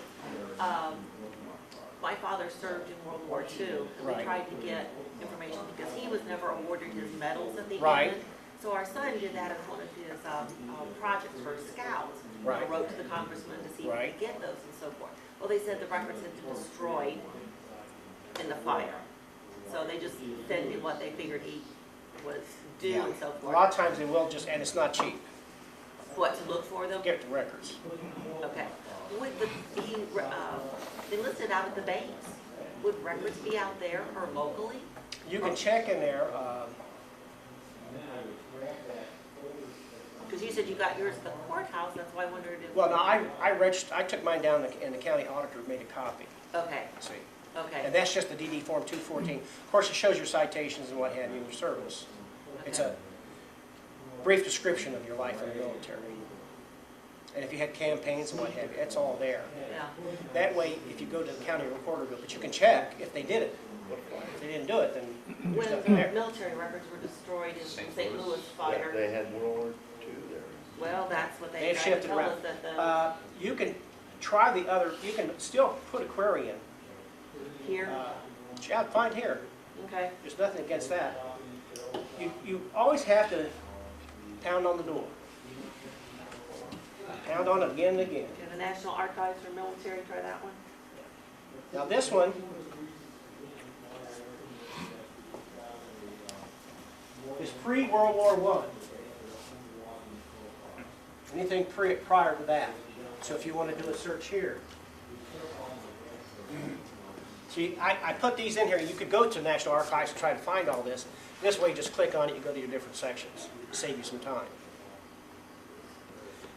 My father served in World War II, and we tried to get information because he was never awarded his medals at the end. So our son did that as one of his projects for scouts. Wrote to the congressman to see if he could get those and so forth. Well, they said the records had been destroyed in the fire. So they just sent me what they figured he was due and so forth. A lot of times they will just, and it's not cheap. What, to look for them? Get the records. Okay. Would they listed out at the banks? Would records be out there or locally? You can check in there. Because you said you got yours at the courthouse, that's why I wondered if... Well, no, I took mine down and the county auditor made a copy. Okay. See. Okay. And that's just the DD Form 214. Of course, it shows your citations and what have you in your service. Okay. It's a brief description of your life in the military. And if you had campaigns and what have you, it's all there. Yeah. That way, if you go to the county recorder, but you can check if they did it. If they didn't do it, then there's nothing there. When military records were destroyed in St. Louis fire. They had World War II there. Well, that's what they They've tried to shifted tell around. us that the... You can try the other, you can still put a query in. Here? Yeah, find here. Okay. There's nothing against that. You always have to pound on the door. Pound on it again and again. Okay, the National Archives for Military, try that one. Now this one is pre-World War I. Anything prior to that. So if you want to do a search here. See, I put these in here. You could go to the National Archives and try to find all this. This way, you just click on it, you go to your different sections. Save you some time.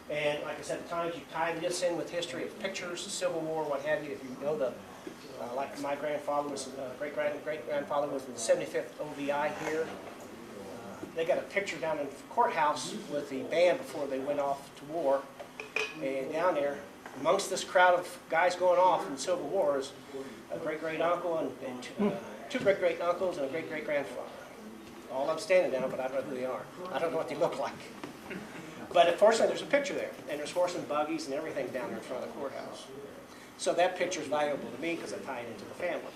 And like I said, at times you tie this in with history of pictures, the Civil War, what have you. If you know the, like my grandfather was, great-grandfather was in the 75th OVI here. They got a picture down in the courthouse with the band before they went off to war. And down there, amongst this crowd of guys going off in the Civil War is a great-great-uncle and two great-great-uncles and a great-great-grandfather. All I'm standing down, but I don't know who they are. I don't know what they look like. But unfortunately, there's a picture there, and there's horse and buggies and everything down there in front of the courthouse. So that picture is valuable to me because I tie it into the family.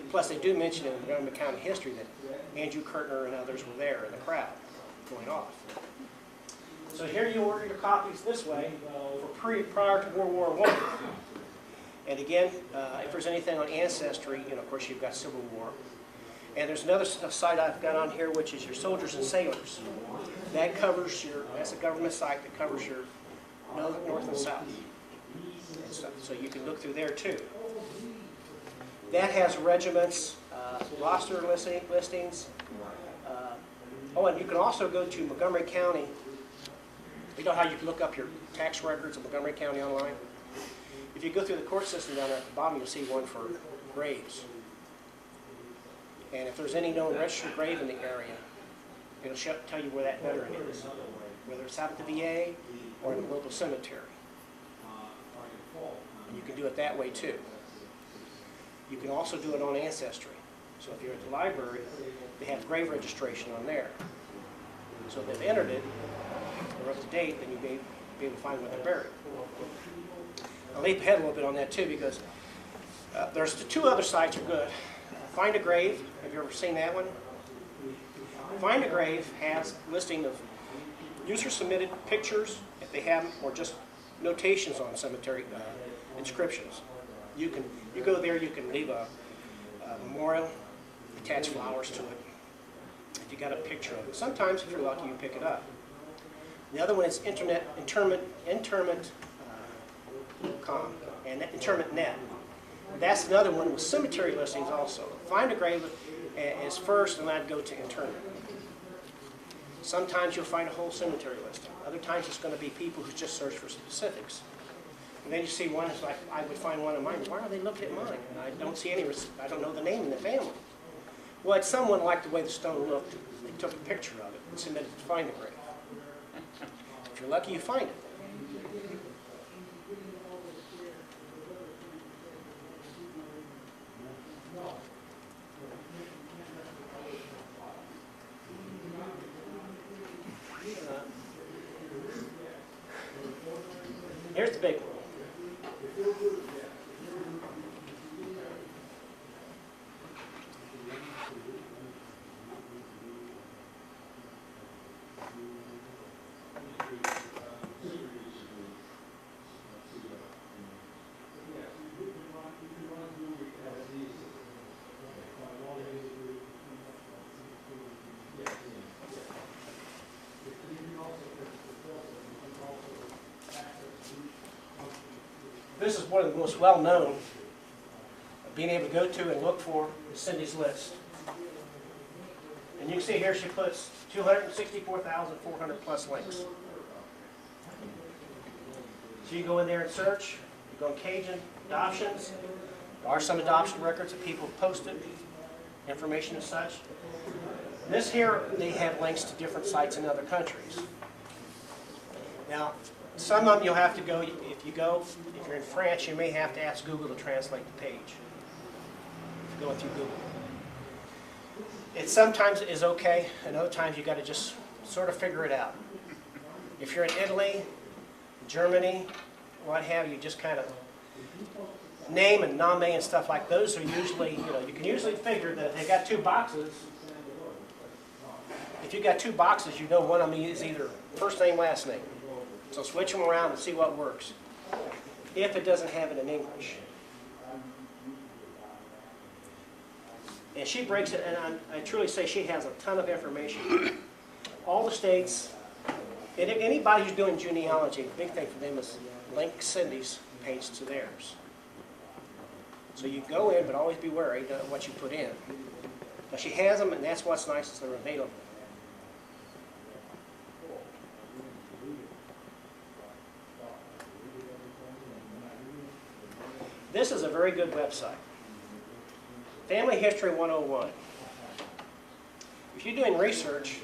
Plus, they do mention in Montgomery County history that Andrew Curtner and others were there in the crowd going off. So here you order your copies this way for prior to World War I. And again, if there's anything on Ancestry, of course you've got Civil War. And there's another site I've got on here, which is your Soldiers and Sailors. That covers that's a government site that covers your north and south. So you can look through there too. That has regiments, roster listings. Oh, and you can also go to Montgomery County. You know how you can look up your tax records of Montgomery County online? If you go through the court system down there at the bottom, you'll see one for graves. And if there's any known registered grave in the area, it'll tell you where that veteran is, whether it's out at the VA or in the local cemetery. And you can do it that way too. You can also do it on Ancestry. So if you're at the library, they have grave registration on there. So if they've entered it, they're up to date, then you'll be able to find where they're buried. I'll leap ahead a little bit on that too, because there's the two other sites are good. Find a Grave, have you ever seen that one? Find a Grave has a listing of user-submitted pictures, if they have them, or just notations on cemetery inscriptions. You go there, you can leave a memorial, attach flowers to it. If you got a picture of it. Sometimes, if you're lucky, you pick it up. The other one is interment.com and interment.net. That's another one with cemetery listings also. Find a Grave is first, and I'd go to interment. Sometimes you'll find a whole cemetery listing. Other times it's going to be people who just search for specifics. And then you see one, it's like, I would find one of mine. Why are they looking at mine? And I don't see any, I don't know the name in the family. Well, it's someone liked the way the stone looked. They took a picture of it and submitted it to Find a Grave. If you're lucky, you find it. Here's the big one. This is one of the most well-known, being able to go to and look for is Cindy's List. And you can see here she puts 264,400 plus links. So you go in there and search, you go on Cajun adoptions. There are some adoption records that people have posted, information and such. This here, they have links to different sites in other countries. Now, some of them you'll have to go, if you're in France, you may have to ask Google to translate the page. If you're going through Google. It sometimes is okay, and other times you got to just sort of figure it out. If you're in Italy, Germany, what have you, just kind of name and name and stuff like those are usually, you can usually figure that if they got two boxes, if you got two boxes, you know one of them is either first name, last name. So switch them around and see what works, if it doesn't have it in English. And she breaks it, and I truly say she has a ton of information. All the states, and anybody who's doing genealogy, the big thing for them is link Cindy's page to theirs. So you go in, but always be wary of what you put in. But she has them, and that's what's nice is they're available. This is a very good website. Family History 101. If you're doing research,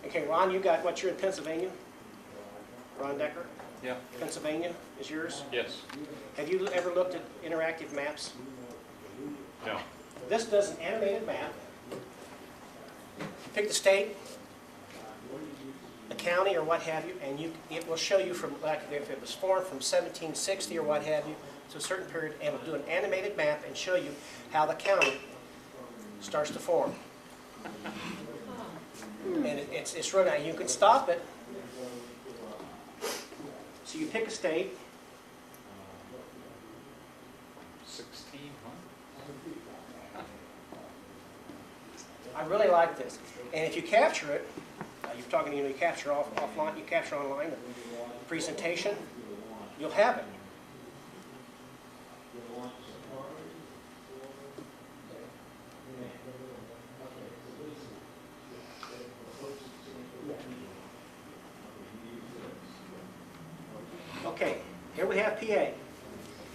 okay, Ron, you're in Pennsylvania? Ron Decker? Yeah. Pennsylvania is yours? Yes. Have you ever looked at interactive maps? No. This does an animated map. Pick the state, the county, or what have you, and it will show you from, like if it was formed from 1760 or what have you, to a certain period, and it'll do an animated map and show you how the county starts to form. And it's really nice. You can stop it. So you pick a state. 16, huh? I really like this. And if you capture it, you're talking, you capture offline, you capture online the presentation, you'll have it. Okay, here we have PA.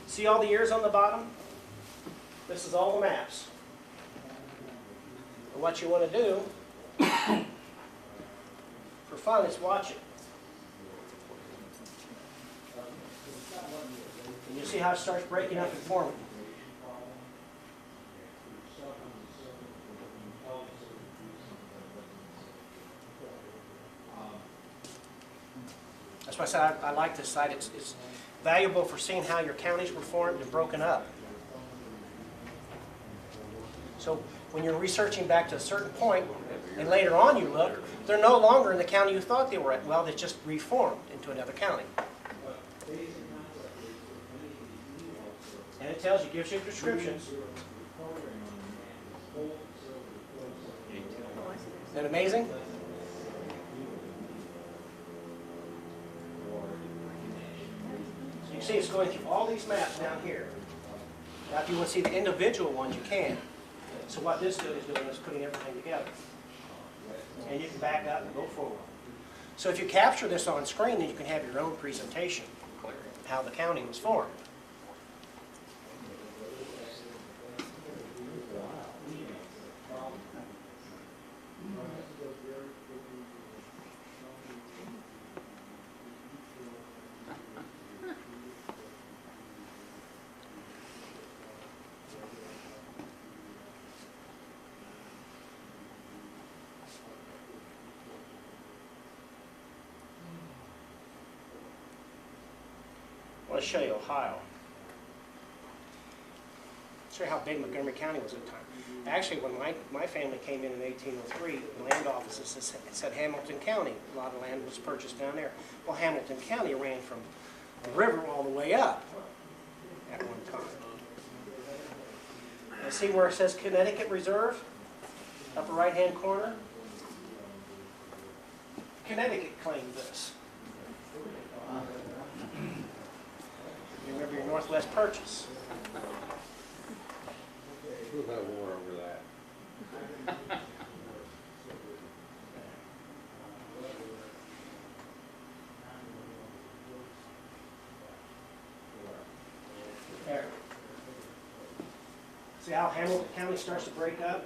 See all the years on the bottom? This is all the maps. And what you want to do for fun is watch it. And you see how it starts breaking up and forming. That's why I said I like this site. It's valuable for seeing how your counties were formed and broken up. So when you're researching back to a certain point, and later on you look, they're no longer in the county you thought they were at. Well, they just reformed into another county. And it tells you, gives you descriptions. Isn't that amazing? So you see it's going through all these maps down here. Now if you want to see the individual ones, you can. So what this is doing is putting everything together. And you can back up and go forward. So if you capture this on screen, then you can have your own presentation, how the county was formed. I want to show you Ohio. Show you how big Montgomery County was at the time. Actually, when my family came in 1803, the land offices said Hamilton County. A lot of land was purchased down there. Well, Hamilton County ran from the river all the way up at one time. And see where it says Connecticut Reserve? Upper right-hand corner. Connecticut claimed this. Remember your Northwest Purchase. We'll have war over that. There. See how Hamilton County starts to break up?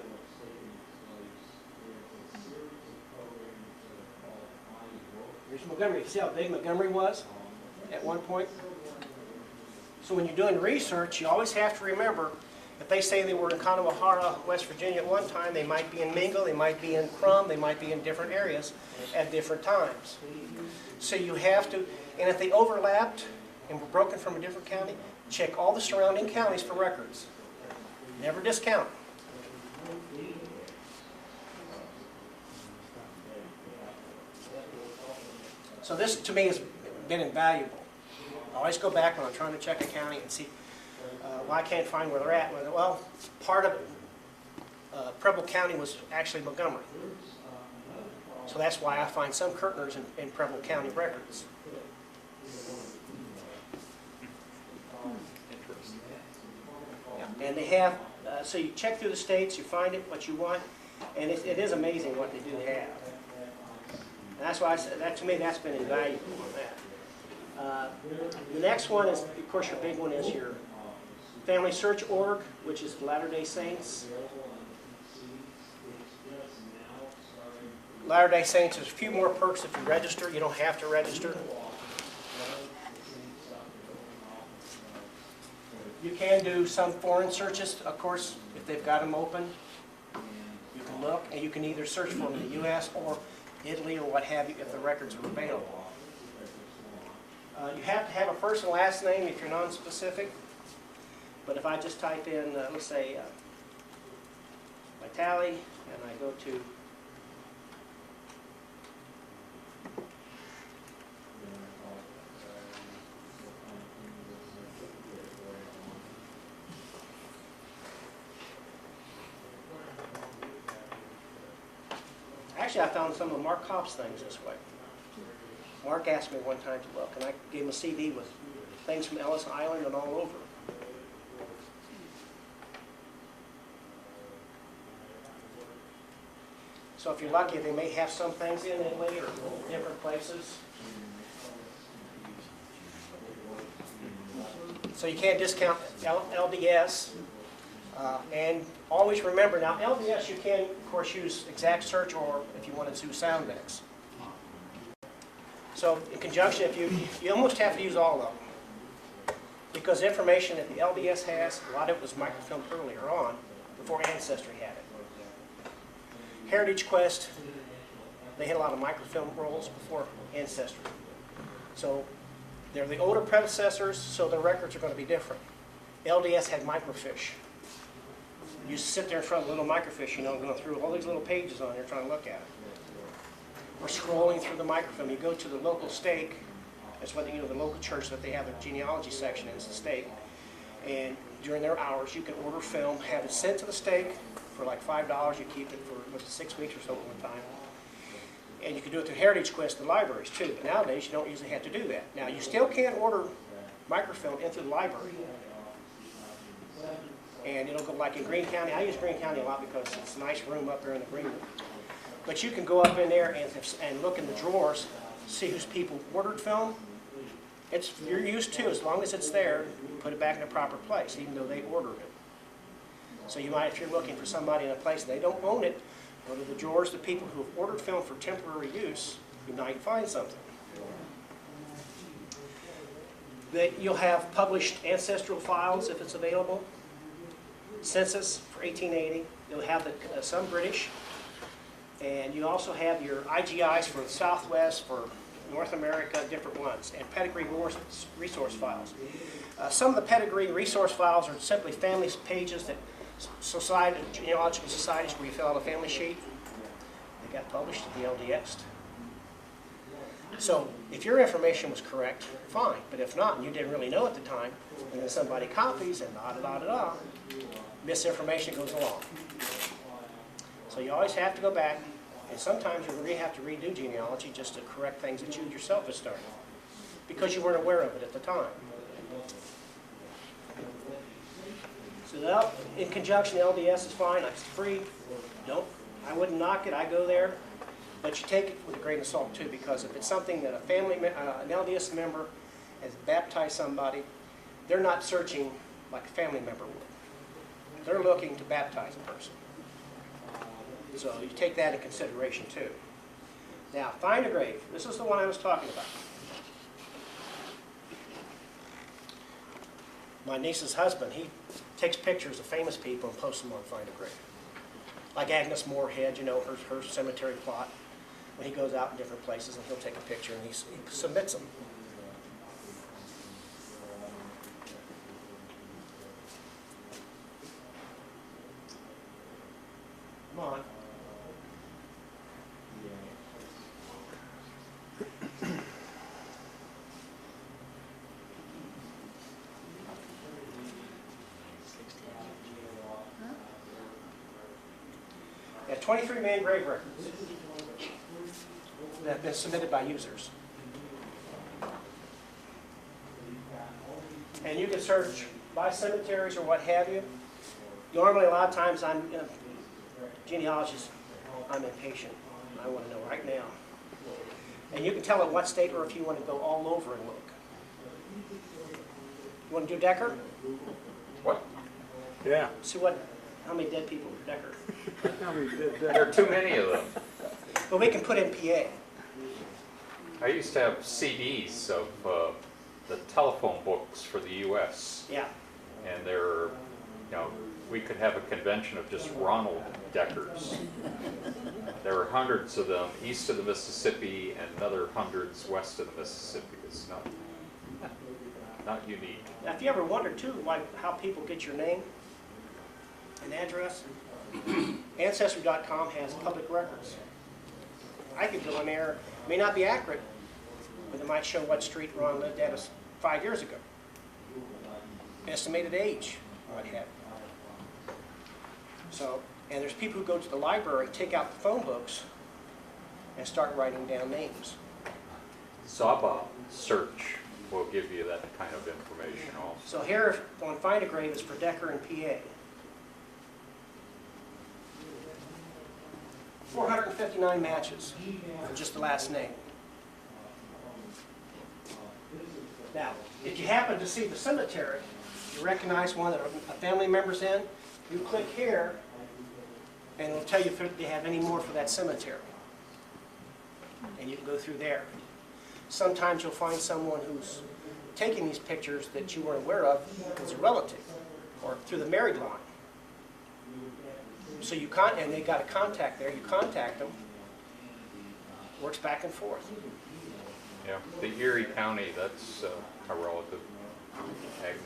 Here's Montgomery. See how big Montgomery was at one point? So when you're doing research, you always have to remember, if they say they were in Kanawahara, West Virginia at one time, they might be in Mingo, they might be in Crum, they might be in different areas at different times. So you have to, and if they overlapped and were broken from a different county, check all the surrounding counties for records. Never discount. So this, to me, has been invaluable. I always go back when I'm trying to check a county and see, well, I can't find where they're at. Well, part of Preble County was actually Montgomery. So that's why I find some Curtners in Preble County records. Yeah. And they have, so you check through the states, you find it, what you want, and it is amazing what they do have. And that's why I said, that to me, that's been invaluable on that. The next one is, of course, your big one is your Family Search Org, which is Latter-day Saints. Latter-day Saints, there's a few more perks if you register. You don't have to register. You can do some foreign searches, of course, if they've got them open. You can look, and you can either search for them in the U.S. or Italy or what have you, if the records are available. You have to have a first and last name if you're non-specific. But if I just type in, let's say, my tally, and I go to actually, I found some of Mark Kopp's things this way. Mark asked me one time to look, and I gave him a CD with things from Ellis Island and all over. So if you're lucky, they may have some things in Italy or different places. So you can't discount LDS. And always remember, now LDS you can, of course, use exact search, or if you wanted to, SoundX. So in conjunction, if you almost have to use all of them. Because information that the LDS has, a lot of it was microfilmed earlier on, before Ancestry had it. Heritage Quest, they had a lot of microfilm rolls before Ancestry. So they're the older predecessors, so the records are going to be different. LDS had microfiche. You sit there in front of a little microfiche, you know, going through all these little pages on there trying to look at it. Or scrolling through the microfilm. You go to the local stake, that's what, you know, the local church that they have their genealogy section in is the stake. And during their hours, you can order film, have it sent to the stake for like $5. You keep it for 6 weeks or so at a time. And you can do it through Heritage Quest, the libraries too. But nowadays, you don't usually have to do that. Now, you still can order microfilm into the library. And it'll go like in Greene County. I use Greene County a lot because it's a nice room up there in the green room. But you can go up in there and look in the drawers, see whose people ordered film. You're used to, as long as it's there, put it back in the proper place, even though they ordered it. So you might, if you're looking for somebody in a place and they don't own it, go to the drawers of people who have ordered film for temporary use, you might find something. You'll have published ancestral files if it's available. Census for 1880. You'll have some British. And you also have your IGIs for the Southwest, for North America, different ones, and pedigree resource files. Some of the pedigree resource files are simply family pages that genealogical societies where you fill out a family sheet. They got published at the LDS. So if your information was correct, fine. But if not, and you didn't really know at the time, and then somebody copies and da-da-da-da-da, misinformation goes along. So you always have to go back, and sometimes you really have to redo genealogy just to correct things that you yourself have started, because you weren't aware of it at the time. So in conjunction, LDS is fine. It's free. I wouldn't knock it. I go there. But you take it with a grain of salt, too, because if it's something that an LDS member has baptized somebody, they're not searching like a family member would. They're looking to baptize a person. So you take that in consideration, too. Now, find a grave. This is the one I was talking about. My niece's husband, he takes pictures of famous people and posts them on Find a Grave. Like Agnes Moorehead, you know, her cemetery plot. When he goes out in different places, and he'll take a picture and he submits them. Come on. We have 23 main grave records that have been submitted by users. And you can search by cemeteries or what have you. Normally, a lot of times, genealogists, I'm impatient. I want to know right now. And you can tell it what state, or if you want to go all over and look. You want to do Decker? What? Yeah. See how many dead people are Decker? There are too many of them. But we can put in PA. I used to have CDs of the telephone books for the U.S. Yeah. And we could have a convention of just Ronald Deckers. There were hundreds of them east of the Mississippi and another hundreds west of the Mississippi. It's not. not unique. Now, if you ever wondered too, like how people get your name and address, Ancestry.com has public records. I could go in there, it may not be accurate, but it might show what street Ron lived at 5 years ago. Estimated age, what have you. So, and there's people who go to the library, take out the phone books, and start writing down names. Zaba search will give you that kind of information also. So here on Find a Grave is for Decker and PA. 459 matches for just the last name. Now, if you happen to see the cemetery, you recognize one that a family member's in, you click here, and it'll tell you if they have any more for that cemetery. And you can go through there. Sometimes you'll find someone who's taking these pictures that you weren't aware of as a relative, or through the married line. So you and they got a contact there, you contact them, works back and forth. Yeah, the Erie County, that's a relative, Agnes.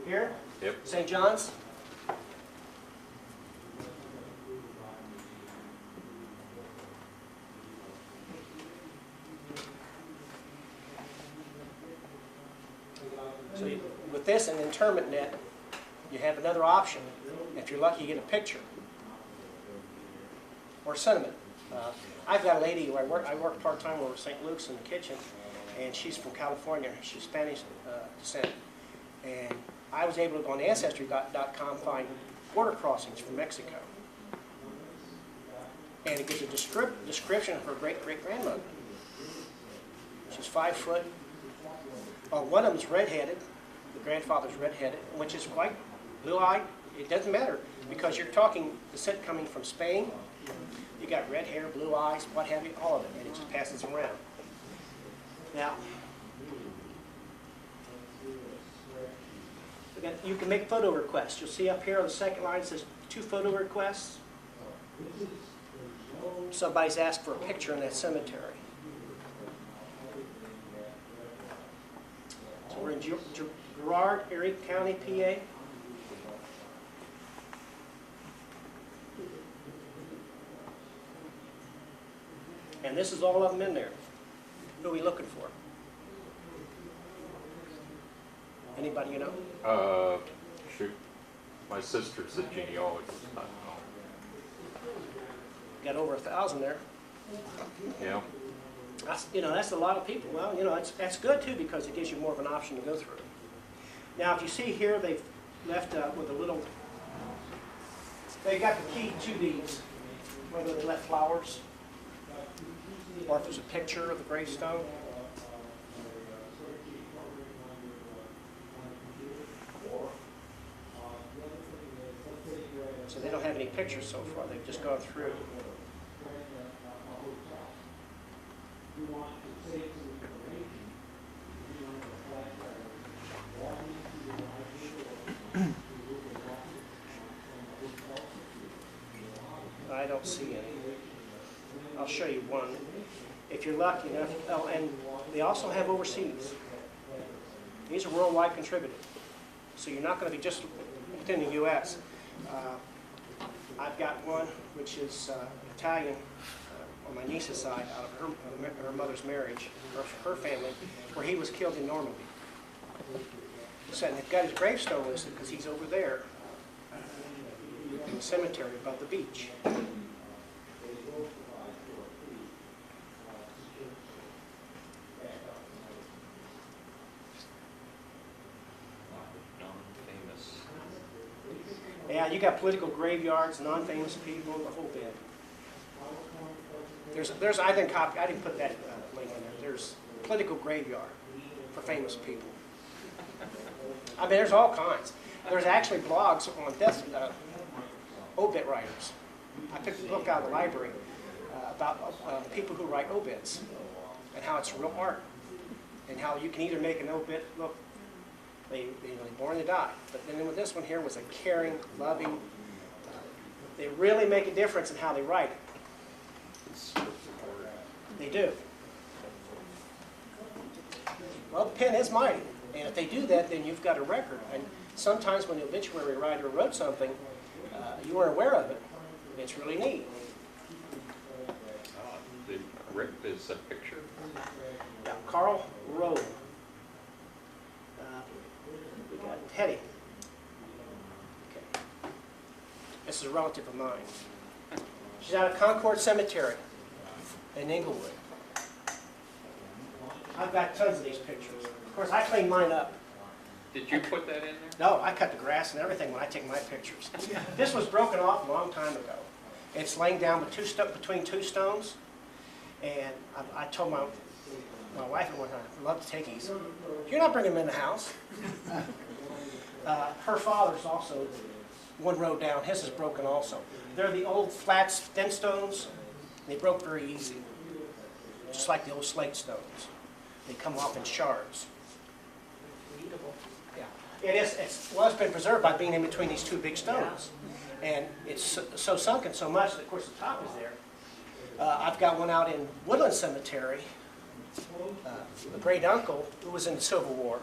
Here? Yep. St. John's? So with this and interment net, you have another option. If you're lucky, you get a picture or sentiment. I've got a lady who I work part-time over St. Luke's in the kitchen, and she's from California. She's Spanish descent. And I was able to go on Ancestry.com find border crossings from Mexico. And it gives a description of her great-great-grandmother. She's 5 foot. Well, one of them's redheaded. The grandfather's redheaded, which is quite blue-eyed. It doesn't matter because you're talking descent coming from Spain. You got red hair, blue eyes, what have you, all of it, and it just passes around. Now, you can make photo requests. You'll see up here on the second line it says 2 photo requests. Somebody's asked for a picture in that cemetery. So we're in Girard, Erie County, PA. And this is all of them in there. Who are we looking for? Anybody you know? Shoot. My sister's a genealogist. I don't know. Got over 1,000 there. Yeah. That's a lot of people. Well, that's good too because it gives you more of an option to go through. Now, if you see here, they've left with a little. They got the key to these, whether they left flowers or if there's a picture of the gravestone. So they don't have any pictures so far. They've just gone through. I don't see any. I'll show you one. If you're lucky enough, and they also have overseas. These are worldwide contributed. So you're not going to be just within the U.S. I've got one which is Italian on my niece's side out of her mother's marriage, her family, where he was killed in Normandy. So they've got his gravestone listed because he's over there in the cemetery above the beach. Yeah, you got political graveyards, non-famous people, the whole bit. There's I didn't put that link in there. There's political graveyard for famous people. I mean, there's all kinds. There's actually blogs on death obit writers. I picked a book out of the library about people who write obits and how it's real art and how you can either make an obit look. They born to die. But then with this one here was a caring, loving. They really make a difference in how they write it. They do. Well, the pen is mighty, and if they do that, then you've got a record. And sometimes when the obituary writer wrote something, you weren't aware of it. It's really neat. The Rick is a picture. Now, Carl Rowe. We got Hetty. Okay. This is a relative of mine. She's out of Concord Cemetery in Inglewood. I've got tons of these pictures. Of course, I cleaned mine up. Did you put that in there? No, I cut the grass and everything when I take my pictures. This was broken off a long time ago. It's laying down between two stones. And I told my wife at one time, I love to take these. You're not bringing them in the house. Her father's also one row down. His is broken also. They're the old flat thin stones. They broke very easy, just like the old slate stones. They come off in shards. Yeah, it is. It's been preserved by being in between these two big stones, and it's so sunken so much that, of course, the top is there. I've got one out in Woodland Cemetery. A great uncle who was in the Civil War,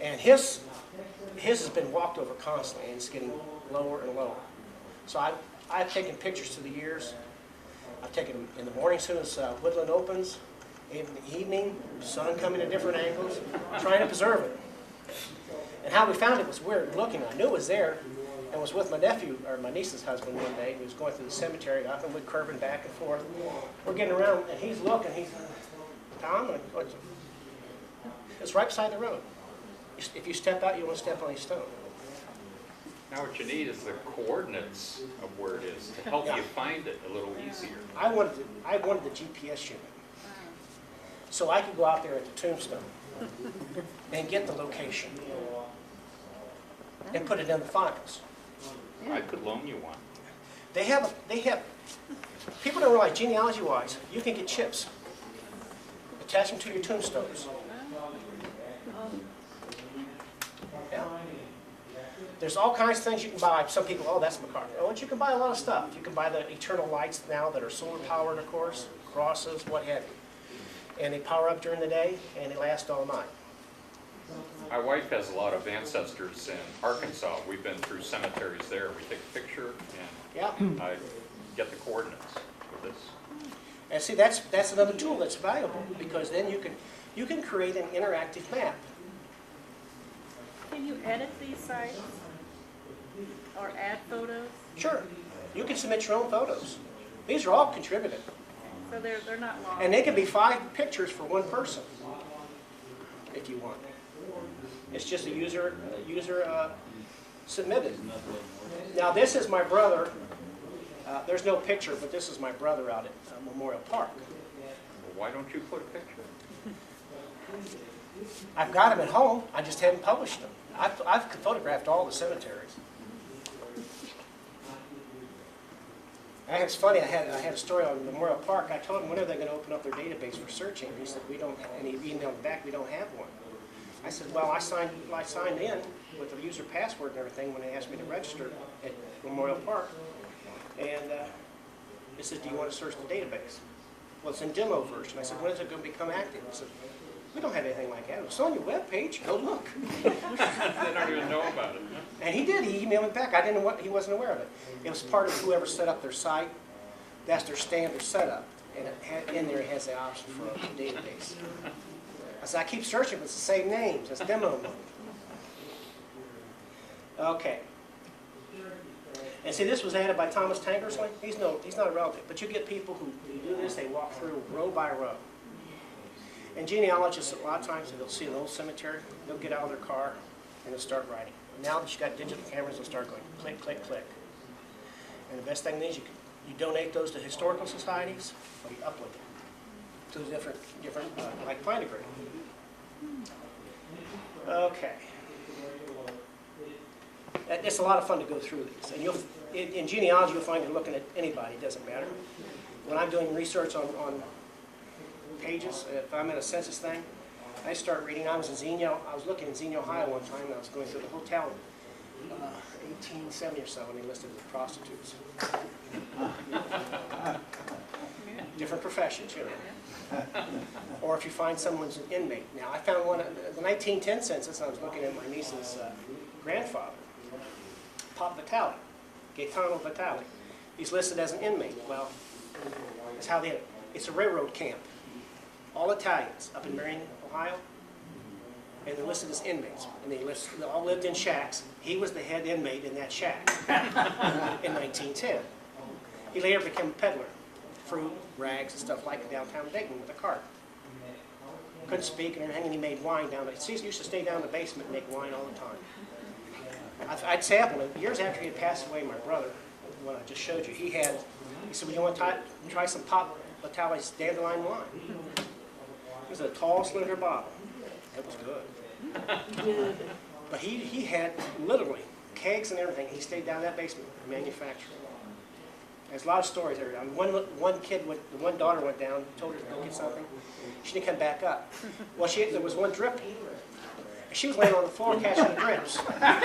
and his has been walked over constantly, and it's getting lower and lower. So I've taken pictures through the years. I've taken them in the morning as soon as Woodland opens, in the evening, sun coming at different angles, trying to preserve it. And how we found it was weird looking. I knew it was there, and was with my nephew, or my niece's husband one day. He was going through the cemetery, up and we're curving back and forth. We're getting around, and he's looking, Tom, it's right beside the road. If you step out, you won't step on any stone. Now what you need is the coordinates of where it is to help you find it a little easier. I wanted the GPS unit, so I could go out there at the tombstone and get the location and put it in the files. I could loan you one. They have, people don't realize genealogy-wise, you can get chips. Attach them to your tombstones. Yeah. There's all kinds of things you can buy. Some people, oh, that's McCarthy. Oh, but you can buy a lot of stuff. You can buy the eternal lights now that are solar powered, of course, crosses, what have you. And they power up during the day, and they last all night. My wife has a lot of ancestors in Arkansas. We've been through cemeteries there. We take a picture, and I get the coordinates for this. And see, that's another tool that's valuable, because then you can create an interactive map. Can you edit these sites or add photos? Sure. You can submit your own photos. These are all contributed. So they're not long. And they can be 5 pictures for one person, if you want. It's just a user submitted. Now this is my brother. There's no picture, but this is my brother out at Memorial Park. Well, why don't you put a picture? I've got them at home. I just haven't published them. I've photographed all the cemeteries. And it's funny. I had a story on Memorial Park. I told him when are they going to open up their database for searching. He said we don't. And he emailed back, we don't have one. I said, well, I signed in with the user password and everything when they asked me to register at Memorial Park. And he said, do you want to search the database? Well, it's in demo version. I said, when is it going to become active? He said, we don't have anything like that. It's on your webpage. Go look. They don't even know about it. Huh? And he did. He emailed me back. I didn't know he wasn't aware of it. It was part of whoever set up their site. That's their standard setup. And in there it has the option for a database. I said, I keep searching, but it's the same names. It's demo mode. Okay. And see, this was added by Thomas Tankersley. He's not a relative, but you get people who do this. They walk through row by row. And genealogists, a lot of times, they'll see an old cemetery. They'll get out of their car and they'll start writing. Now that you've got digital cameras, they'll start going click, click, click. And the best thing is you donate those to historical societies, or you upload them to different like Find a Grave. Okay. It's a lot of fun to go through these. And in genealogy, you'll find you're looking at anybody. It doesn't matter. When I'm doing research on pages, if I'm in a census thing, I start reading. I was looking in Xenia, Ohio one time, and I was going through the hotel, 1870 or so, and they listed the prostitutes. different professions, you know. Or if you find someone's an inmate. Now, I found one, the 1910 census, I was looking at my niece's grandfather, Pop Vitale, Gaetano Vitale. He's listed as an inmate. Well, that's how they, it's a railroad camp. All Italians up in Marion, Ohio, and they're listed as inmates. And they all lived in shacks. He was the head inmate in that shack in 1910. He later became a peddler, fruit, rags, and stuff like that downtown Dayton with a cart. Couldn't speak and everything, and he made wine down there. He used to stay down in the basement and make wine all the time. I'd sample it. Years after he had passed away, my brother, when I just showed you, he said, well, you want to try some Pop Vitale's dandelion wine? It was a tall, slender bottle. It was good. But he had literally kegs and everything. He stayed down in that basement manufacturing. There's a lot of stories there. I mean, one daughter went down, told her to go get something. She didn't come back up. Well, there was one drip. She was laying on the floor catching the drips. Don't let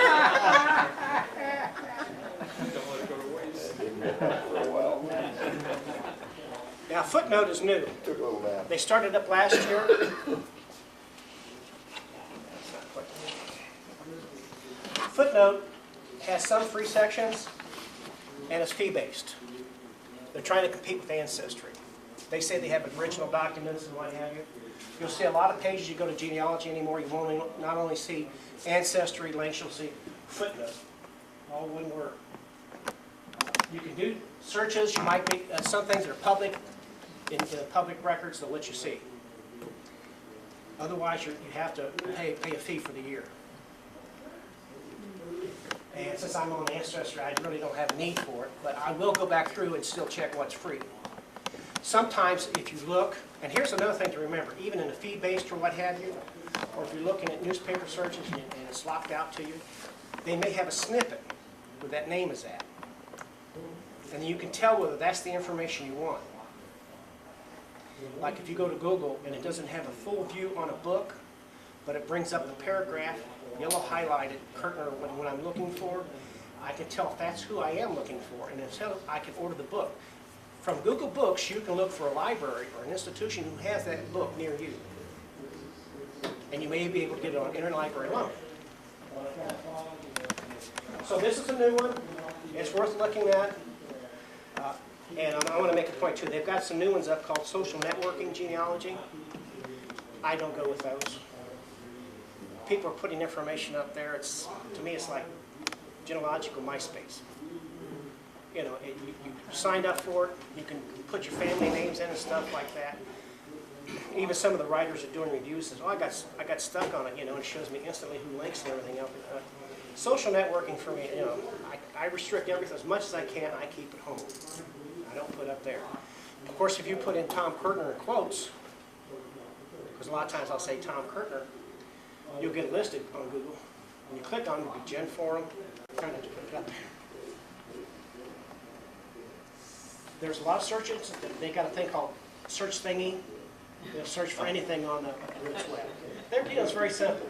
it go to waste. Didn't get that for a while. Now, Footnote is new. Took a little nap. They started up last year. Footnote has some free sections, and it's fee-based. They're trying to compete with Ancestry. They say they have original documents and what have you. You'll see a lot of pages. You go to genealogy anymore, you won't not only see Ancestry links, you'll see Footnote. All one word. You can do searches. You might be some things that are public in the public records. They'll let you see. Otherwise, you have to pay a fee for the year. And since I'm on Ancestry, I really don't have a need for it, but I will go back through and still check what's free. Sometimes if you look, and here's another thing to remember, even in a fee-based or what have you, or if you're looking at newspaper searches and it's locked out to you, they may have a snippet where that name is at. And you can tell whether that's the information you want. Like if you go to Google and it doesn't have a full view on a book, but it brings up the paragraph, yellow highlighted, Curtner, what I'm looking for, I can tell if that's who I am looking for, and until I can order the book. From Google Books, you can look for a library or an institution who has that book near you. And you may be able to get it on interlibrary loan. So this is a new one. It's worth looking at. And I want to make a point too. They've got some new ones up called Social Networking Genealogy. I don't go with those. People are putting information up there. To me, it's like genealogical MySpace. You know, you signed up for it. You can put your family names in and stuff like that. Even some of the writers are doing reviews. Says, "Oh, I got stuck on it," you know, and it shows me instantly who links and everything else. Social networking for me, you know, I restrict everything as much as I can. I keep it home. I don't put up there. Of course, if you put in Tom Curtner in quotes, because a lot of times I'll say Tom Curtner, you'll get listed on Google. When you click on it, it'll be Gen Forum. I'm trying to put it up there. There's a lot of searches. They got a thing called Search Thingy. They'll search for anything on the web. It's very simple.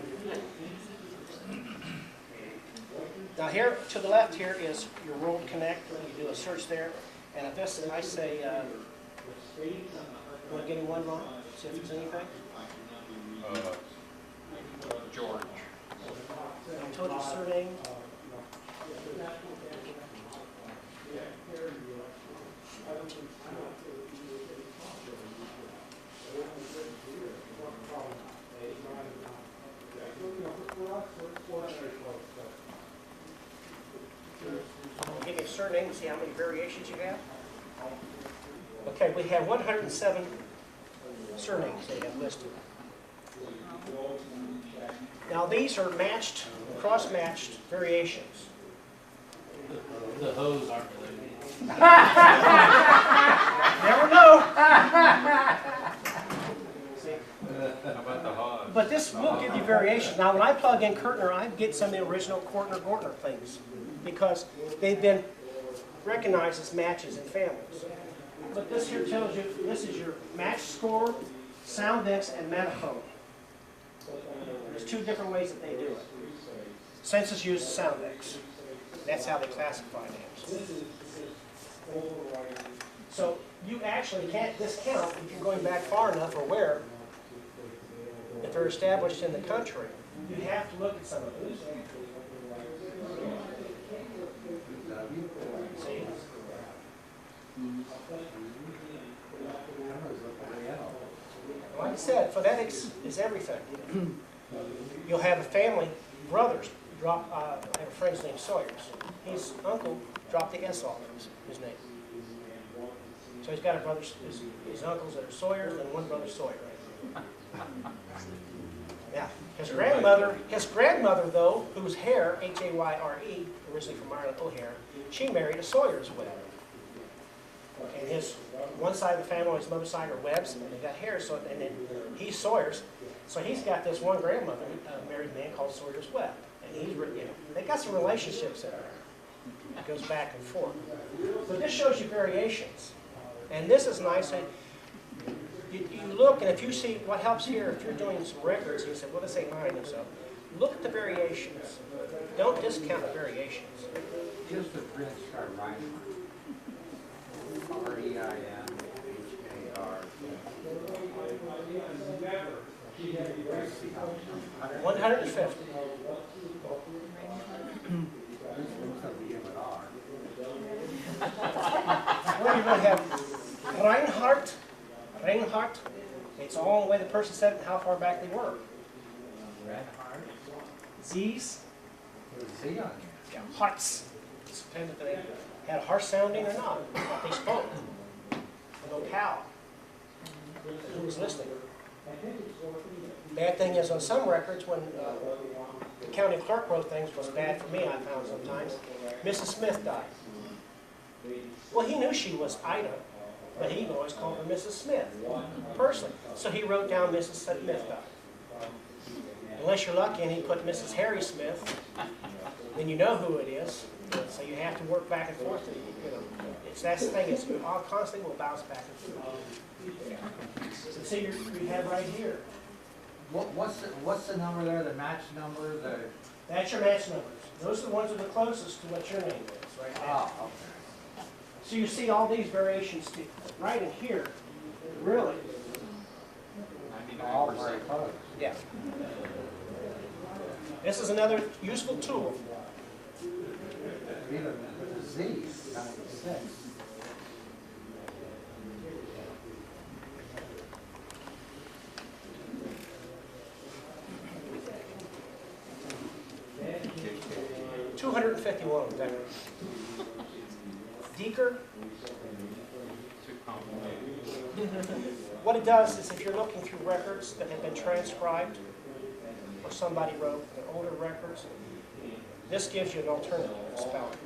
Now here, to the left here is your World Connect. You do a search there. And if this, I say, you want to give me one more? See if there's anything? George. I told you surname. Give me a surname and see how many variations you have. Okay, we have 107 surnames they have listed. Now these are matched, cross-matched variations. The Hoes aren't related. Never know. How about the Hodge? But this will give you variations. Now when I plug in Curtner, I get some of the original Curtner things because they've been recognized as matches in families. But this here tells you, this is your match score, Soundex, and Metaphone. There's two different ways that they do it. Census uses Soundex. That's how they classify names. So you actually can't discount if you're going back far enough or where, if they're established in the country. You have to look at some of those. See? Like I said, phonetics is everything. You'll have a family, brothers, drop, I have a friend's named Sawyers. His uncle dropped the S off his name. So he's got a brother, his uncles that are Sawyers and one brother Sawyer. Yeah. His grandmother though, who's Hare, Hayre, originally from Ireland, O'Hare, she married a Sawyer as well. And his one side of the family, his mother's side are Webbs, and they got Hare, so and then he's Sawyers. So he's got this one grandmother, a married man called Sawyer's Webb, and he's, they got some relationships in there. It goes back and forth. But this shows you variations, and this is nice. You look, and if you see what helps here, if you're doing some records, and you say, well, this ain't mine, and so look at the variations. Don't discount the variations. Just the print start writing. R-E-I-N-H-A-R. 150. Well, you're going to have Reinhardt. It's all the way the person said it and how far back they were. Z's. Z on here. Yeah, hearts. It depends if they had a harsh sounding or not, what they spoke. The locale. Who was listening. Bad thing is on some records when the county clerk wrote things was bad for me, I found sometimes. Mrs. Smith died. Well, he knew she was Ida, but he always called her Mrs. Smith, personally. So he wrote down Mrs. Smith died. Unless you're lucky and he put Mrs. Harry Smith, then you know who it is. So you have to work back and forth. That's the thing, it's all constantly will bounce back and forth. So see, we have right here. What's the number there, the match number? That's your match numbers. Those are the ones that are the closest to what your name is, right now. Oh, okay. So you see all these variations right in here, really. All very close. Yeah. This is another useful tool. Even with the Z, 96. $251 of that. Deeker. What it does is if you're looking through records that have been transcribed or somebody wrote, they're older records, this gives you an alternative spelling.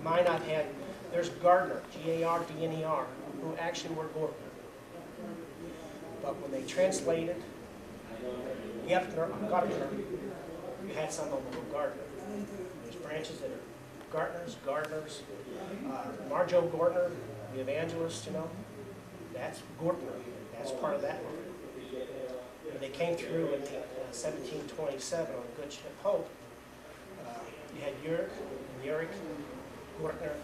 Mine I've had, there's Gardner, G-A-R-D-N-E-R, who actually were Gordner. But when they translated Gardner, you had some of them were Gardner. There's branches that are Gardners. Marjo Gardner, the evangelist, that's Gardner. That's part of that one. They came through in 1727 on Good Ship Hope. You had Uric, Gardner.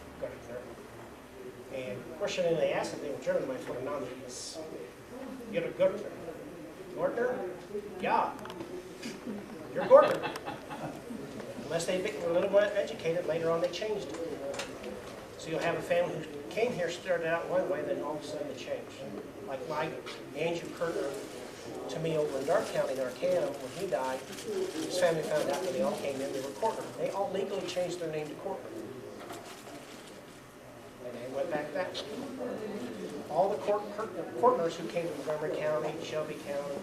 And of course, when they asked if they were German, my full name is Uric Gardner. Gardner? Yeah. You're Gardner. Unless they were a little more educated, later on they changed it. So you'll have a family who came here, started out one way, then all of a sudden they changed. Like my Andrew Curtner, to me over in Dark County, in Arcana, when he died, his family found out when they all came in, they were Curtner. They all legally changed their name to Curtner. And they went back that way. All the Curtners who came from Montgomery County, Shelby County,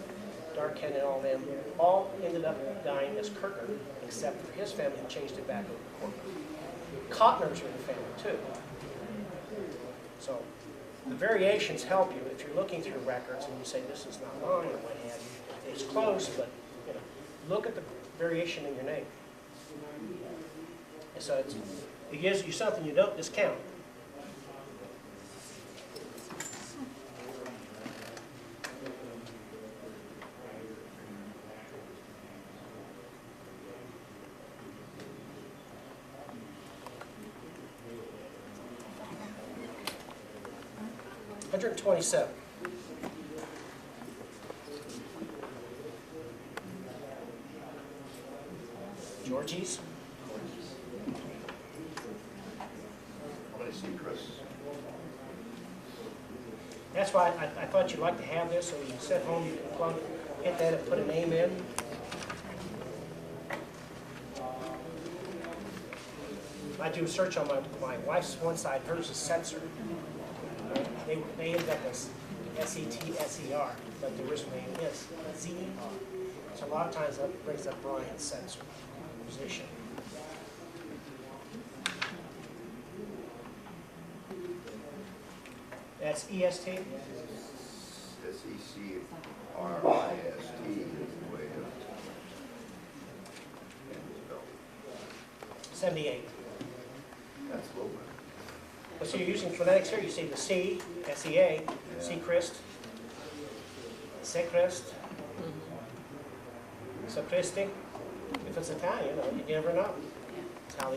Dark County, and all them, all ended up dying as Curtner, except for his family who changed it back over to Curtner. Cottners are the family too. So the variations help you if you're looking through records and you say this is not mine or what have you. It's close, but look at the variation in your name. And so it gives you something you don't discount. 127. Georgie's. I'm gonna see Chris. That's why I thought you'd like to have this, so you can sit home, you can plug, hit that and put a name in. I do a search on my wife's one side, hers is Setzer. They ended up as S-E-T-S-E-R, but the original name is Z-E-R. So a lot of times that brings up Brian Setzer, musician. That's E-S-T? S-E-C-R-I-S-T is the way to spell. 78. That's a little bit. Well, so you're using phonetics here, you see the C, S-E-A, Seacrest, Secrest, Sapristi. If it's Italian, you never know. That's how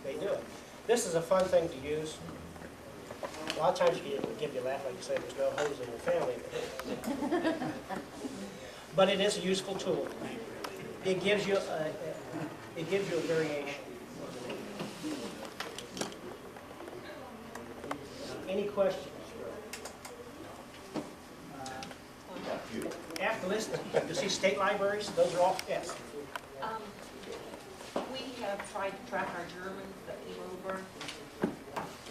they do it. This is a fun thing to use. A lot of times you give you a laugh, like you say, there's no hoes in your family. But it is a useful tool. It gives you a variation. Any questions? After listening, you see state libraries, those are all, yes. We have tried to track our Germans that came over.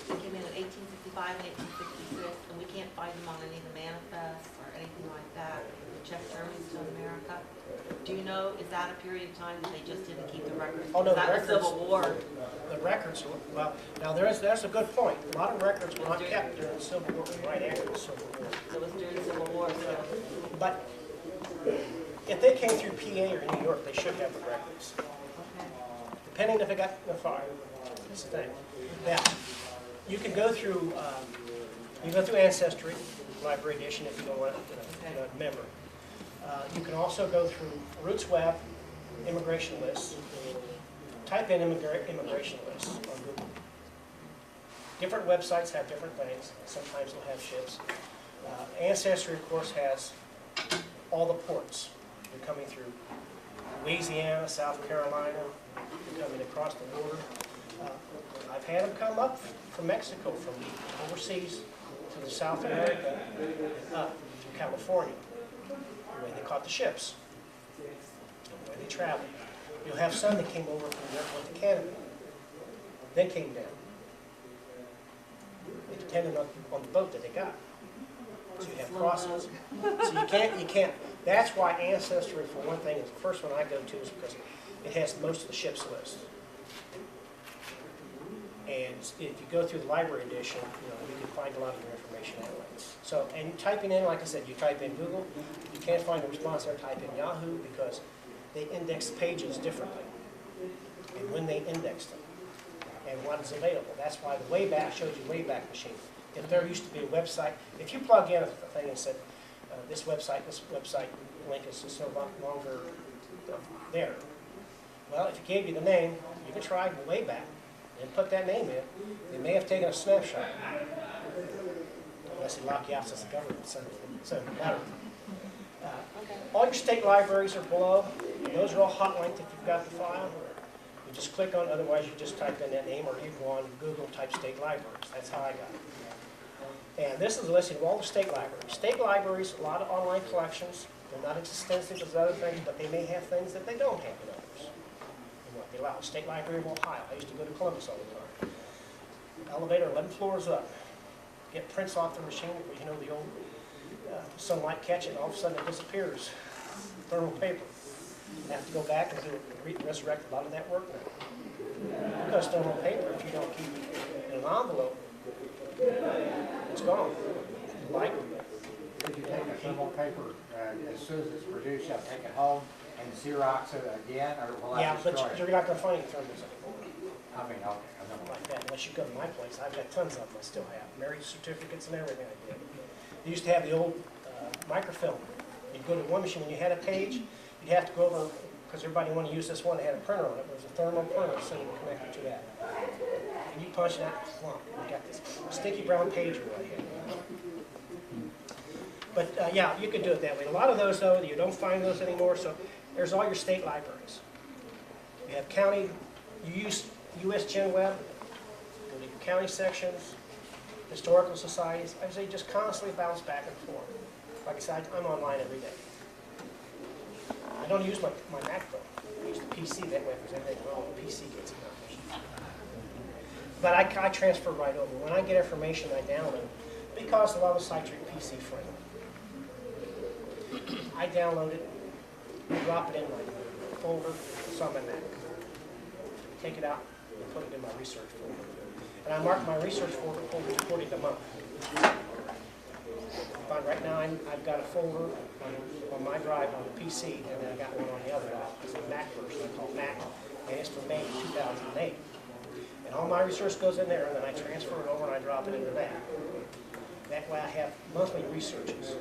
They came in 1855 and 1866, and we can't find them on any of the manifests or anything like that. We checked Germans to America. Do you know, is that a period of time that they just didn't keep the records? Oh, no, that was Civil War. The records, well, now there's a good point. A lot of records were not kept during the Civil War, right after the Civil War. It was during the Civil War, so. But if they came through PA or New York, they should have the records. Okay. Depending if they got the fire. That's the thing. Now, you can go through Ancestry, Library Edition if you don't want to remember. You can also go through Roots Web, immigration lists. Type in immigration lists on Google. Different websites have different things. Sometimes they'll have ships. Ancestry, of course, has all the ports. You're coming through Louisiana, South Carolina, you're coming across the border. I've had them come up from Mexico, from overseas to South America, up to California, the way they caught the ships, the way they traveled. You'll have some that came over from Europe, went to Canada, then came down. It depended on the boat that they got. So you have crossings. So you can't, that's why Ancestry, for one thing, is the first one I go to, is because it has most of the ships list. And if you go through the library edition, you can find a lot of your information that way. So, and typing in, like I said, you type in Google, you can't find a response there, type in Yahoo, because they index pages differently, and when they indexed them, and what is available. That's why the Wayback shows you Wayback Machine. If there used to be a website, if you plug in a thing and said, this website link is just no longer there. Well, if it gave you the name, you can try the Wayback and put that name in. They may have taken a snapshot. Unless they lock you out since the government sent it better. All your state libraries are below. Those are all hot linked if you've got the file. You just click on it, otherwise you just type in that name, or you go on Google, type state libraries. That's how I got it. And this is a listing of all the state libraries. State libraries, a lot of online collections. They're not as extensive as other things, but they may have things that they don't have in others. And what they allow. State Library of Ohio. I used to go to Columbus all the time. Elevator 11 floors up. Get prints off the machine, where the old sunlight catch it, and all of a sudden it disappears. Thermal paper. You have to go back and resurrect a lot of that work now. Because thermal paper, if you don't keep it in an envelope, it's gone. Like, Could you take a thermal paper, as soon as it's produced, you have to take it home and Xerox it again, or will I destroy it? Yeah, but you're not going to find any thermals anymore. I mean, okay, I don't Like that, unless you go to my place. I've got tons of them I still have. Marriage certificates and everything I did. They used to have the old microfilm. You'd go to one machine, when you had a page, you'd have to go over, because everybody wanted to use this one that had a printer on it. There was a thermal printer, so you were connected to that. And you punch it out, plump. You got this sticky brown page right here. But yeah, you could do it that way. A lot of those, though, you don't find those anymore, so there's all your state libraries. You have county, you use US Gen Web, go to your county sections, historical societies. I say just constantly bounce back and forth. Like I said, I'm online every day. I don't use my MacBook. I use the PC that way because everything wrong with the PC gets accomplished. But I transfer right over. When I get information, I download. Because a lot of sites are PC friendly. I download it, drop it in my folder, so I'm in that. Take it out and put it in my research folder. And I mark my research folder according to month. But right now I've got a folder on my drive on the PC, and then I got one on the other. It's a Mac version I call Mac, and it's from May 2008. And all my research goes in there, and then I transfer it over and I drop it into that. That way I have monthly researches.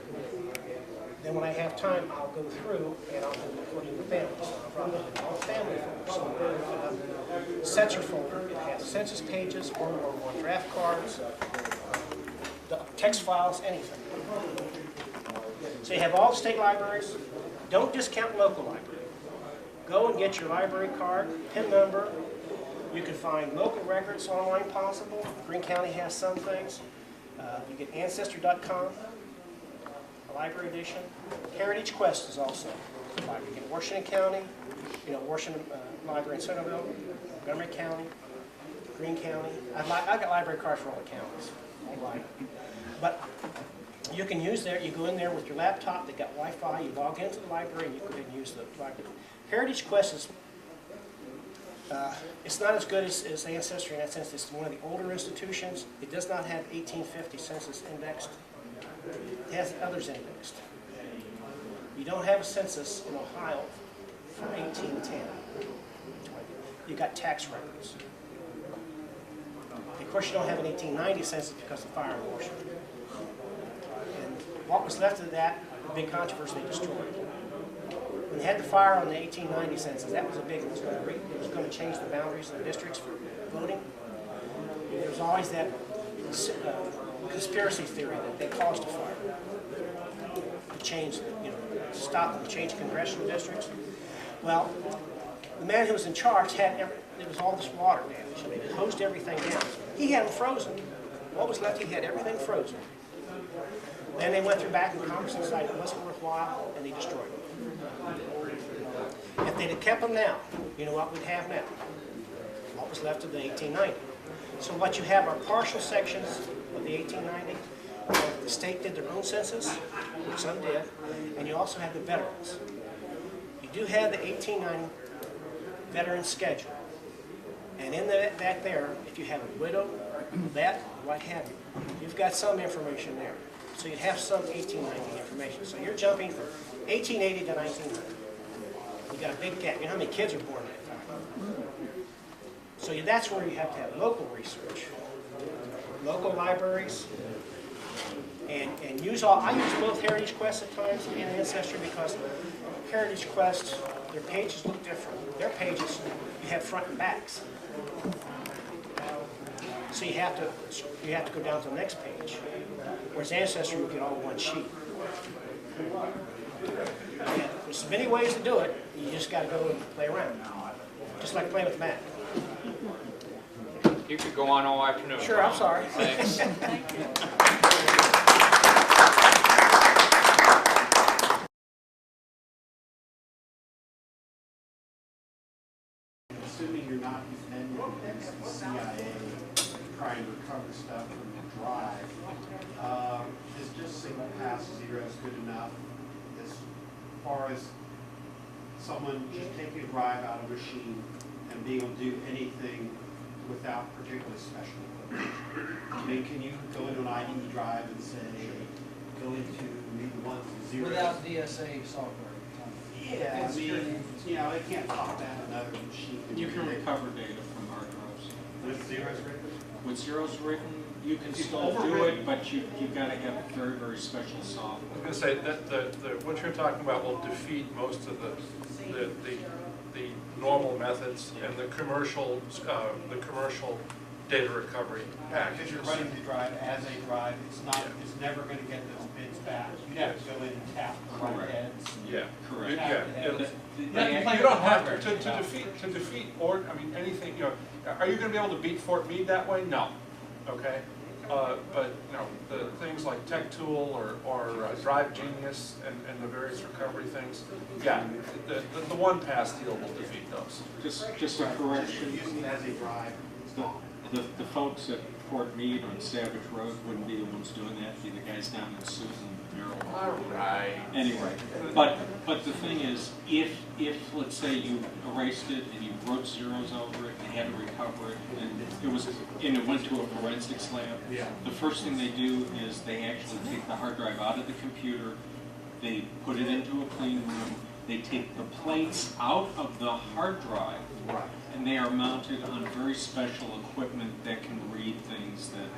Then when I have time, I'll go through and I'll do it according to families. So I'll drop it in all family folders. So census folder, it has census pages, World War I draft cards, the text files, anything. So you have all the state libraries. Don't discount local library. Go and get your library card, PIN number. You can find local records online possible. Greene County has some things. You get Ancestry.com, a library edition. Heritage Quest is also a library. You get Washington County, Washington Library in Centerville, Montgomery County, Greene County. I've got library cards for all the counties. Online. But you can use there, you go in there with your laptop, they got Wi-Fi, you log into the library, and you can use the library. Heritage Quest is, it's not as good as Ancestry in that sense. It's one of the older institutions. It does not have 1850 census indexed. It has others indexed. You don't have a census in Ohio from 1810. You got tax records. Of course, you don't have an 1890 census because of the fire in Washington. And what was left of that, the big controversy, they destroyed. When they had the fire on the 1890 census, that was a big one. It was going to change the boundaries of the districts for voting. There was always that conspiracy theory that they caused a fire to change, to stop them, to change congressional districts. Well, the man who was in charge had there was all this water damage. They had hosed everything down. He had them frozen. What was left, he had everything frozen. Then they went through back and Congress decided it wasn't worthwhile, and they destroyed them. If they'd have kept them now, you know what we'd have now? What was left of the 1890. So what you have are partial sections of the 1890. The state did their own census, which some did, and you also have the veterans. You do have the 1890 veteran schedule. And in that there, if you have a widow, vet, what have you, you've got some information there. So you'd have some 1890 information. So you're jumping from 1880 to 1900. You've got a big gap. You know how many kids are born at that time? So that's where you have to have local research, local libraries, and use all. I use both Heritage Quest at times and Ancestry because Heritage Quest, their pages look different. Their pages, you have front and backs. So you have to go down to the next page. Whereas Ancestry will get all one sheet. And there's many ways to do it. You just got to go and play around, just like playing with Mac. You could go on all afternoon. Sure, I'm sorry. Thanks. Thank you. Assuming you're not defending against the CIA trying to recover stuff from the drive, is just single pass zeros good enough as far as someone just taking a drive out of a machine and being able to do anything without particularly special equipment? I mean, can you go into an ID drive and say, go into the ones and zeros? Without DSA software. Yeah, I mean, they can't pop that in another machine. You can recover data from hard drives. With zeros written? With zeros written, you can still do it, but you've got to have very, very special software. I was going to say that what you're talking about will defeat most of the normal methods and the commercial data recovery Because packages. you're running the drive as a drive, it's not, it's never gonna get those bits back. You'd have to go in and tap the right heads. Yeah. Correct. Yeah. You don't have to defeat, or, I mean, anything, you know, are you gonna be able to beat Fort Meade that way? No, okay? But, you know, the things like Tech Tool or Drive Genius and the various recovery things, yeah, the one pass deal will defeat those. Just a correction. Using it as a drive, it's gone. The folks at Fort Meade on Savage Road wouldn't be the ones doing that, it'd be the guys down in Susan and Merrill. All right. Anyway, but the thing is, if let's say you erased it and you wrote zeros over it and had to recover it, and it went to a forensics lab, Yeah. the first thing they do is they actually take the hard drive out of the computer, they put it into a clean room, they take the plates out of the hard drive, Right. and they are mounted on very special equipment that can read things that